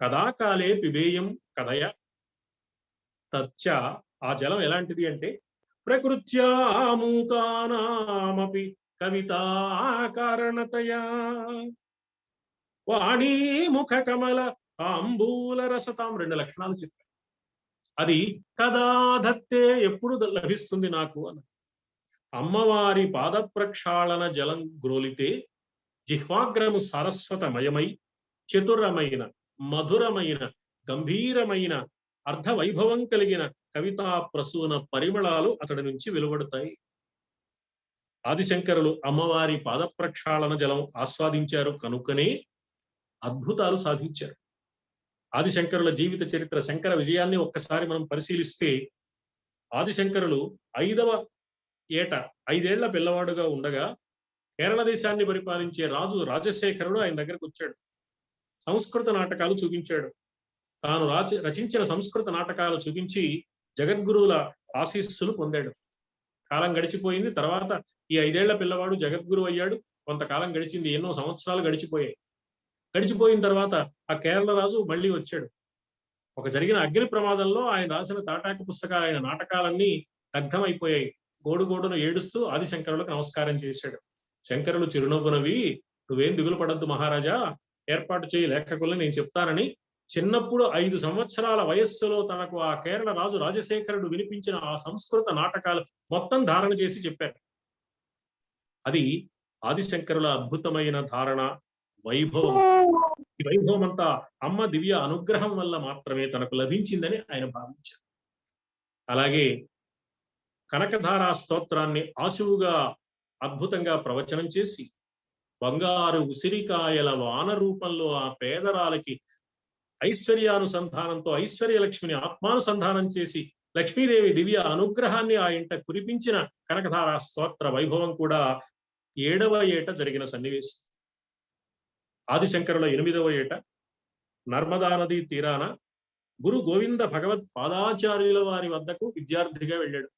కదాకాలే పిబేయం కదయ. తచ్చ, ఆ జలం ఎలాంటిది అంటే ప్రకృత్యామూకానామపి కవితా కారణతయా వాణీ ముఖ కమల తాంబూల రసతాం. 2 లక్షణాలు చెప్పారు. అది కదా దత్తే, ఎప్పుడు లభిస్తుంది నాకు అని. అమ్మవారి పాద ప్రక్షాళన జలం గ్రోలితే జిహ్వాగ్రము సారస్వతమయమై చతురమైన మధురమైన గంభీరమైన అర్ధవైభవం కలిగిన కవితా ప్రసూన పరిమళాలు అతడి నుంచి వెలువడతాయి. ఆదిశంకరులు అమ్మవారి పాద ప్రక్షాళన జలం ఆస్వాదించారు కనుకనే అద్భుతాలు సాధించారు. ఆదిశంకరుల జీవిత చరిత్ర, శంకర విజయాన్ని ఒక్కసారి మనం పరిశీలిస్తే, ఆదిశంకరులు 5వ ఏట 5 ఏళ్ల పిల్లవాడుగా ఉండగా కేరళ దేశాన్ని పరిపాలించే రాజు రాజశేఖరుడు ఆయన దగ్గరకు వచ్చాడు. సంస్కృత నాటకాలు చూపించాడు. తాను రచించిన సంస్కృత నాటకాలు చూపించి జగద్గురువుల ఆశీస్సులు పొందాడు. కాలం గడిచిపోయింది. తర్వాత ఈ 5 ఏళ్ల పిల్లవాడు జగద్గురు అయ్యాడు. కొంతకాలం గడిచింది. ఎన్నో సంవత్సరాలు గడిచిపోయాయి. గడిచిపోయిన తర్వాత ఆ కేరళ రాజు మళ్ళీ వచ్చాడు. ఒక జరిగిన అగ్ని ప్రమాదంలో ఆయన రాసిన తాటాక పుస్తకాలు, ఆయన నాటకాలన్నీ దగ్ధమైపోయాయి. గోడుగోడును ఏడుస్తూ ఆదిశంకరులకు నమస్కారం చేశాడు. శంకరులు చిరునవ్వునవి, నువ్వేం దిగులు పడద్దు మహారాజా, ఏర్పాటు చేయి లేఖకుల్ని, నేను చెప్తానని చిన్నప్పుడు 5 సంవత్సరాల వయస్సులో తనకు ఆ కేరళ రాజు రాజశేఖరుడు వినిపించిన ఆ సంస్కృత నాటకాలు మొత్తం ధారణ చేసి చెప్పారు. అది ఆదిశంకరుల అద్భుతమైన ధారణ, వైభవం. ఈ వైభవం అంతా అమ్మ దివ్య అనుగ్రహం వల్ల మాత్రమే తనకు లభించిందని ఆయన భావించారు. అలాగే కనకధారా స్తోత్రాన్ని ఆశువుగా అద్భుతంగా ప్రవచనం చేసి బంగారు ఉసిరికాయల వాన రూపంలో ఆ పేదరాలకి ఐశ్వర్యానుసంధానంతో ఐశ్వర్యలక్ష్మిని ఆత్మానుసంధానం చేసి లక్ష్మీదేవి దివ్య అనుగ్రహాన్ని ఆ ఇంట కురిపించిన కనకధారా స్తోత్ర వైభవం కూడా 7వ ఏట జరిగిన సన్నివేశం. ఆదిశంకరుల 8వ ఏట నర్మదా నదీ తీరాన గురు గోవింద భగవత్ పాదాచార్యుల వారి వద్దకు విద్యార్థిగా వెళ్ళాడు.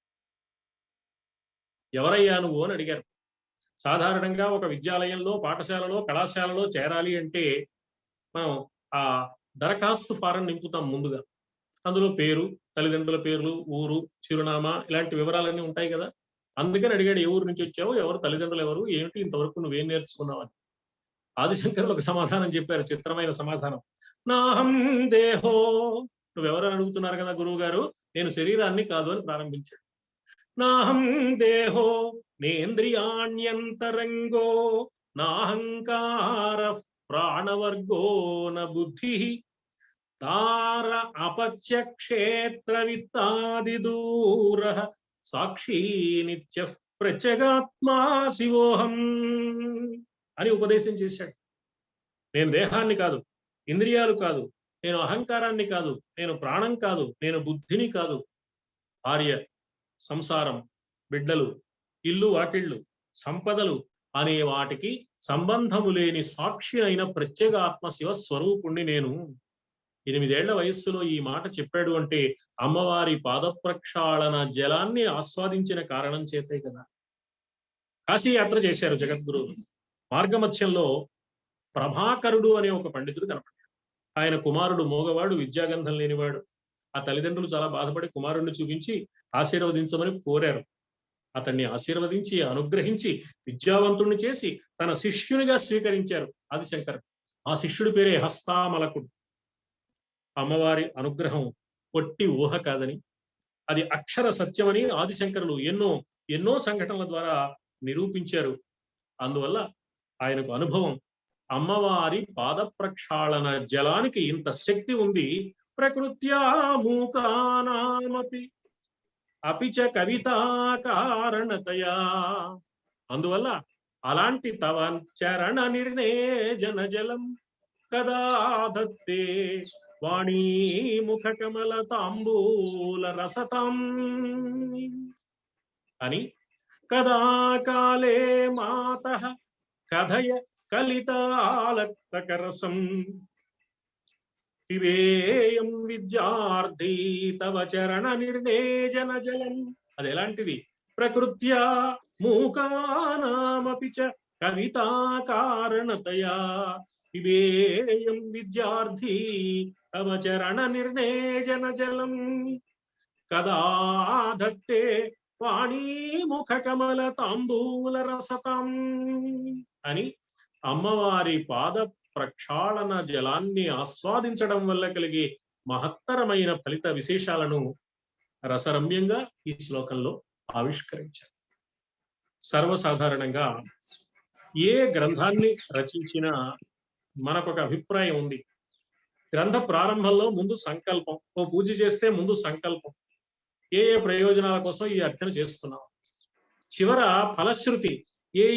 ఎవరయ్యా నువ్వు అని అడిగారు. సాధారణంగా ఒక విద్యాలయంలో, పాఠశాలలో, కళాశాలలో చేరాలి అంటే మనం ఆ దరఖాస్తు ఫారం నింపుతాం ముందుగా. అందులో పేరు, తల్లిదండ్రుల పేర్లు, ఊరు, చిరునామా, ఇలాంటి వివరాలన్నీ ఉంటాయి కదా. అందుకని అడిగాడు, ఏ ఊరు నుంచి వచ్చావు, ఎవరు తల్లిదండ్రులు, ఎవరు, ఏమిటి, ఇంతవరకు నువ్వేం నేర్చుకున్నావు అని. ఆదిశంకరులు ఒక సమాధానం చెప్పారు, చిత్రమైన సమాధానం. నాహం దేహో, నువ్వెవరని అడుగుతున్నారు కదా గురువు గారు, నేను శరీరాన్ని కాదు అని ప్రారంభించాడు. నాహం దేహో నేంద్రియాణ్యంతరంగో నాహంకార ప్రాణవర్గో న బుద్ధి దార అపత్య క్షేత్ర విత్తాది దూర సాక్షి నిత్య ప్రత్యగాత్మా శివోహం అని ఉపదేశం చేశాడు. నేను దేహాన్ని కాదు, ఇంద్రియాలు కాదు, నేను అహంకారాన్ని కాదు, నేను ప్రాణం కాదు, నేను బుద్ధిని కాదు, భార్య, సంసారం, బిడ్డలు, ఇల్లు వాకిళ్ళు, సంపదలు అనే వాటికి సంబంధము లేని సాక్షి అయిన ప్రత్యేగాత్మ శివస్వరూపుణ్ణి నేను. 8 ఏళ్ల వయస్సులో ఈ మాట చెప్పాడు అంటే అమ్మవారి పాదప్రక్షాళన జలాన్ని ఆస్వాదించిన కారణం చేతే కదా. కాశీయాత్ర చేశారు జగద్గురు. మార్గమధ్యంలో ప్రభాకరుడు అనే ఒక పండితుడు కనపడ్డాడు. ఆయన కుమారుడు మోగవాడు, విద్యాగంధం లేనివాడు. ఆ తల్లిదండ్రులు చాలా బాధపడి కుమారుడిని చూపించి ఆశీర్వదించమని కోరారు. అతన్ని ఆశీర్వదించి అనుగ్రహించి విద్యావంతుణ్ణి చేసి తన శిష్యునిగా స్వీకరించారు ఆదిశంకరుడు. ఆ శిష్యుడి పేరే హస్తామలకుడు. అమ్మవారి అనుగ్రహం పొట్టి ఊహ కాదని, అది అక్షర సత్యమని ఆదిశంకరులు ఎన్నో సంఘటనల ద్వారా నిరూపించారు. అందువల్ల ఆయనకు అనుభవం, అమ్మవారి పాద ప్రక్షాళన జలానికి ఇంత శక్తి ఉంది, ప్రకృత్యా మూకానామపి అపిచ కవితా కారణతయా. అందువల్ల అలాంటి తవ చరణ నిర్ణేజన జలం కదా దత్తే వాణీ ముఖ కమల తాంబూల రసతం అని కదా కాలే మాతః కథయ కలితాలక్తకరసం పిబేయం విద్యార్థి తవ చరణ నిర్ణేజన జలం. అది ఎలాంటిది? ప్రకృత్యా మూకానామపి చ కవితా కారణతయా పిబేయం విద్యార్థి తవ చరణ నిర్ణేజన జలం కదా దత్తే వాణీ ముఖ కమల తాంబూల రసతం అని అమ్మవారి పాద ప్రక్షాళన జలాన్ని ఆస్వాదించడం వల్ల కలిగే మహత్తరమైన ఫలిత విశేషాలను రసరమ్యంగా ఈ శ్లోకంలో ఆవిష్కరించారు. సర్వసాధారణంగా ఏ గ్రంథాన్ని రచించినా మనకొక అభిప్రాయం ఉంది. గ్రంథ ప్రారంభంలో ముందు సంకల్పం, ఓ పూజ చేస్తే ముందు సంకల్పం, ఏ ఏ ప్రయోజనాల కోసం ఈ అర్చన చేస్తున్నాం, చివర ఫలశ్రుతి, ఈ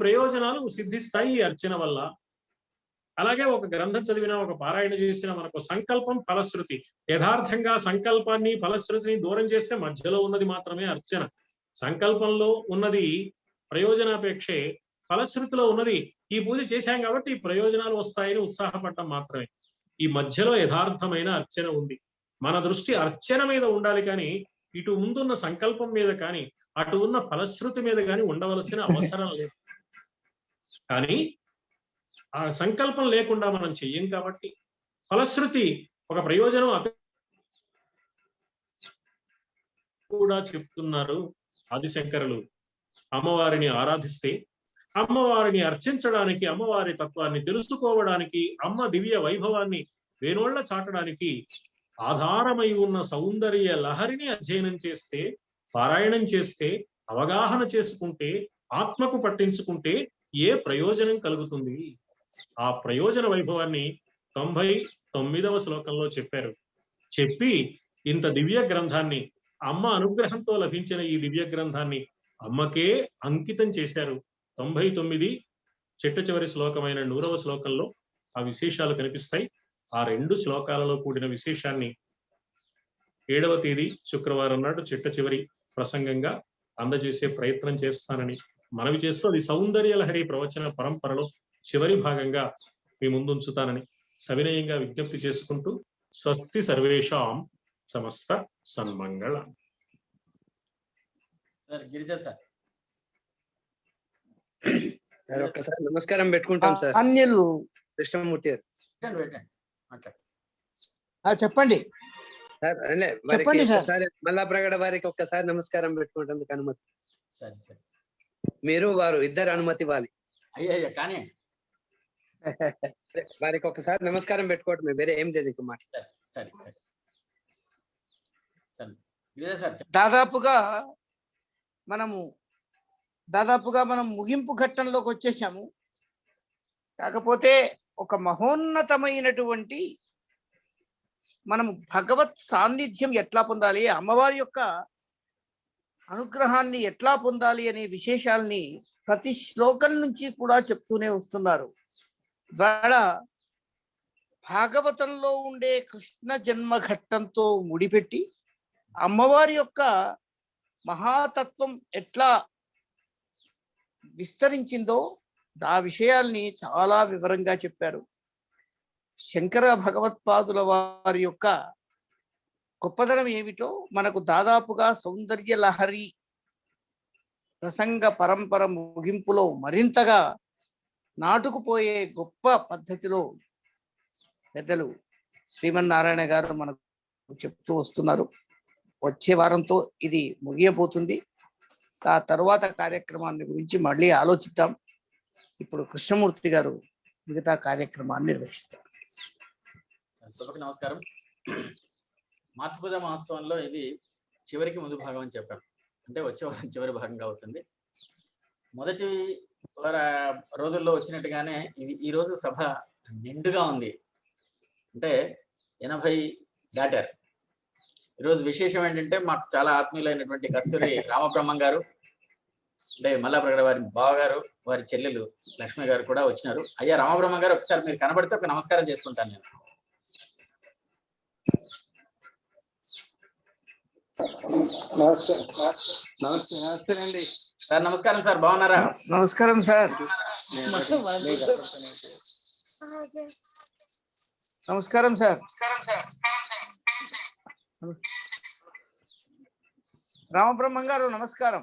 ప్రయోజనాలు సిద్ధిస్తాయి ఈ అర్చన వల్ల. అలాగే ఒక గ్రంథం చదివినా, ఒక పారాయణ చేసినా మనకు సంకల్పం, ఫలశ్రుతి. యథార్థంగా సంకల్పాన్ని ఫలశ్రుతిని దూరం చేస్తే మధ్యలో ఉన్నది మాత్రమే అర్చన. సంకల్పంలో ఉన్నది ప్రయోజనాపేక్షే, ఫలశ్రుతిలో ఉన్నది ఈ పూజ చేశాం కాబట్టి ఈ ప్రయోజనాలు వస్తాయని ఉత్సాహపడటం మాత్రమే. ఈ మధ్యలో యథార్థమైన అర్చన ఉంది. మన దృష్టి అర్చన మీద ఉండాలి కానీ ఇటు ముందున్న సంకల్పం మీద కానీ అటు ఉన్న ఫలశ్రుతి మీద కానీ ఉండవలసిన అవసరం లేదు. కానీ ఆ సంకల్పం లేకుండా మనం చెయ్యం కాబట్టి ఫలశ్రుతి ఒక ప్రయోజనం కూడా చెప్తున్నారు ఆదిశంకరులు. అమ్మవారిని ఆరాధిస్తే, అమ్మవారిని అర్చించడానికి, అమ్మవారి తత్వాన్ని తెలుసుకోవడానికి, అమ్మ దివ్య వైభవాన్ని వేనోళ్ల చాటడానికి ఆధారమై ఉన్న సౌందర్య లహరిని అధ్యయనం చేస్తే, పారాయణం చేస్తే, అవగాహన చేసుకుంటే, ఆత్మకు పట్టించుకుంటే ఏ ప్రయోజనం కలుగుతుంది? ఆ ప్రయోజన వైభవాన్ని 99వ శ్లోకంలో చెప్పారు. చెప్పి ఇంత దివ్య గ్రంథాన్ని, అమ్మ అనుగ్రహంతో లభించిన ఈ దివ్య గ్రంథాన్ని అమ్మకే అంకితం చేశారు. 99 చిట్ట చివరి శ్లోకమైన 100వ శ్లోకంలో ఆ విశేషాలు కనిపిస్తాయి. ఆ 2 శ్లోకాలలో కూడిన విశేషాన్ని 7వ తేదీ శుక్రవారం నాడు చిట్ట చివరి ప్రసంగంగా అందజేసే ప్రయత్నం చేస్తానని మనవి చేస్తూ, అది సౌందర్య లహరి ప్రవచన పరంపరలో చివరి భాగంగా మీ ముందుంచుతానని సవినయంగా విజ్ఞప్తి చేసుకుంటూ, స్వస్తి సర్వేషాం సమస్త సన్మంగళ. సార్ గిరిజా సార్ ఒక్కసారి నమస్కారం పెట్టుకుంటాం సార్. అన్యులు కృష్ణమూర్తి గారు చెప్పండి సార్. చెప్పండి సార్. మల్లా ప్రగడ వారికి ఒక్కసారి నమస్కారం పెట్టుకుంటేందుకు అనుమతి. సరే సరే, మీరు వారు ఇద్దరు అనుమతి ఇవ్వాలి. అయ్యా కానీ వారికి ఒక్కసారి నమస్కారం పెట్టుకోవటమే, వేరే ఏం లేదు ఇంక మాట. సరే సరే సరే గిరిజా సార్ దాదాపుగా మనం ముగింపు ఘట్టంలోకి వచ్చేసాము. కాకపోతే ఒక మహోన్నతమైనటువంటి మనము భగవత్ సాన్నిధ్యం ఎట్లా పొందాలి, అమ్మవారి యొక్క అనుగ్రహాన్ని ఎట్లా పొందాలి అనే విశేషాలని ప్రతి శ్లోకం నుంచి కూడా చెప్తూనే వస్తున్నారు. ఇవాళ భాగవతంలో ఉండే కృష్ణ జన్మ ఘట్టంతో ముడిపెట్టి అమ్మవారి యొక్క మహాతత్వం ఎట్లా విస్తరించిందో ఆ విషయాల్ని చాలా వివరంగా చెప్పారు. శంకర భగవత్పాదుల వారి యొక్క గొప్పదనం ఏమిటో మనకు దాదాపుగా సౌందర్య లహరి ప్రసంగ పరంపర ముగింపులో మరింతగా నాటుకుపోయే గొప్ప పద్ధతిలో పెద్దలు శ్రీమన్నారాయణ గారు మనకు చెప్తూ వస్తున్నారు. వచ్చే వారంతో ఇది ముగియబోతుంది. ఆ తరువాత కార్యక్రమాన్ని గురించి మళ్ళీ ఆలోచిద్దాం. ఇప్పుడు కృష్ణమూర్తి గారు మిగతా కార్యక్రమాన్ని నిర్వహిస్తారు. సభకు నమస్కారం. మాతృపూజ మహోత్సవంలో ఇది చివరికి ముందు భాగం అని చెప్పాం, అంటే వచ్చే వారం చివరి భాగంగా అవుతుంది. మొదటి రోజుల్లో వచ్చినట్టుగానే ఈ రోజు సభ నిండుగా ఉంది. అంటే 80 దాటారు. ఈరోజు విశేషం ఏంటంటే మాకు చాలా ఆత్మీయులైనటువంటి కస్తూరి రామబ్రహ్మం గారు, అంటే మల్లాప్రగడ వారి బావగారు, వారి చెల్లెలు లక్ష్మి గారు కూడా వచ్చినారు. అయ్యా రామబ్రహ్మం గారు, ఒకసారి మీరు కనబడితే ఒక నమస్కారం చేసుకుంటాను నేను. నమస్తే అండి సార్. నమస్కారం సార్, బాగున్నారా? నమస్కారం సార్. నమస్కారం సార్. రామబ్రహ్మం గారు నమస్కారం.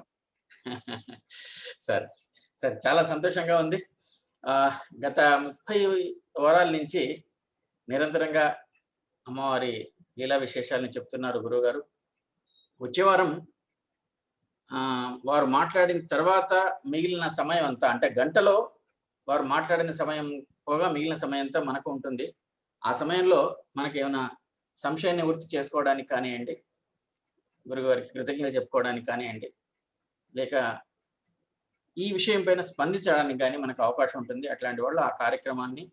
సార్ సార్ చాలా సంతోషంగా ఉంది. గత 30 వారాల నుంచి నిరంతరంగా అమ్మవారి లీలా విశేషాలను చెప్తున్నారు గురువు గారు. వచ్చే వారం వారు మాట్లాడిన తర్వాత మిగిలిన సమయం అంతా, అంటే గంటలో వారు మాట్లాడిన సమయం పోగా మిగిలిన సమయం అంతా మనకు ఉంటుంది. ఆ సమయంలో మనకి ఏమైనా సంశయ నివృత్తి చేసుకోవడానికి కానివ్వండి, గురుగారికి కృతజ్ఞత చెప్పుకోవడానికి కానివ్వండి, లేక ఈ విషయం పైన స్పందించడానికి కానీ మనకు అవకాశం ఉంటుంది. అట్లాంటి వాళ్ళు ఆ కార్యక్రమాన్ని,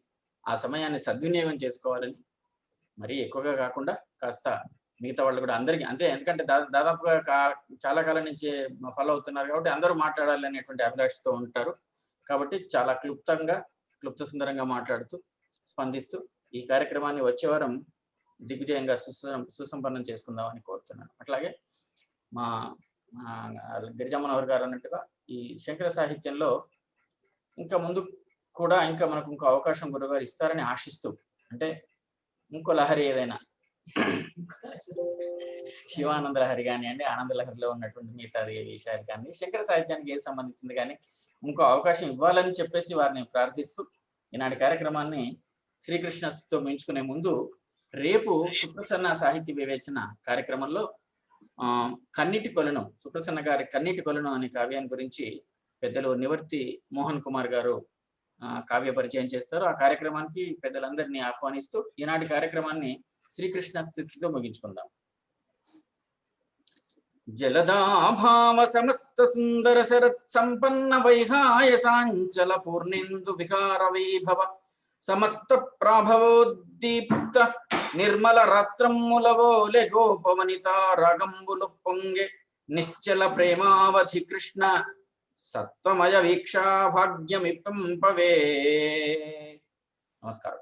ఆ సమయాన్ని సద్వినియోగం చేసుకోవాలని, మరీ ఎక్కువగా కాకుండా కాస్త మిగతా వాళ్ళు కూడా అందరికీ అంతే. ఎందుకంటే దాదాపుగా చాలా కాలం నుంచి ఫాలో అవుతున్నారు కాబట్టి అందరూ మాట్లాడాలి అనేటువంటి అభిలాషతో ఉంటారు. కాబట్టి చాలా క్లుప్త సుందరంగా మాట్లాడుతూ స్పందిస్తూ ఈ కార్యక్రమాన్ని వచ్చే వారం దిగ్విజయంగా సుసంపన్నం చేసుకుందామని కోరుతున్నాను. అట్లాగే మా గిరిజమ్మనవర్ గారు అన్నట్టుగా ఈ శంకర సాహిత్యంలో ఇంకా ముందు కూడా మనకు ఇంకో అవకాశం గురుగారు ఇస్తారని ఆశిస్తూ, అంటే ఇంకో లహరి ఏదైనా శివానంద లహరి కానివ్వండి, ఆనంద లహరిలో ఉన్నటువంటి మిగతా విషయాలు కానీ, శంకర సాహిత్యానికి ఏది సంబంధించింది కానీ ఇంకో అవకాశం ఇవ్వాలని చెప్పేసి వారిని ప్రార్థిస్తూ ఈనాటి కార్యక్రమాన్ని శ్రీకృష్ణతో మించుకునే ముందు రేపు సుప్రసన్న సాహిత్య వివేచన కార్యక్రమంలో కన్నీటి కొలను, సుప్రసన్న గారి కన్నీటి కొలను అనే కావ్యాన్ని గురించి పెద్దలు నివర్తి మోహన్ కుమార్ గారు కావ్య పరిచయం చేస్తారు. ఆ కార్యక్రమానికి పెద్దలందరినీ ఆహ్వానిస్తూ ఈనాటి కార్యక్రమాన్ని శ్రీకృష్ణ స్థితితో ముగించుకుందాం. జలదాభావ సమస్త సుందర శరత్ సంపన్న వైహాయ సాంచల పూర్ణేందు విహార వైభవ సమస్త ప్రాభవోద్దీప్త నిర్మల రాత్రములవోలె గోపవనిత రాగంబులు పొంగే నిశ్చల ప్రేమావధి కృష్ణ సత్వమయ వీక్షా భాగ్యమిపంపవే. నమస్కారం.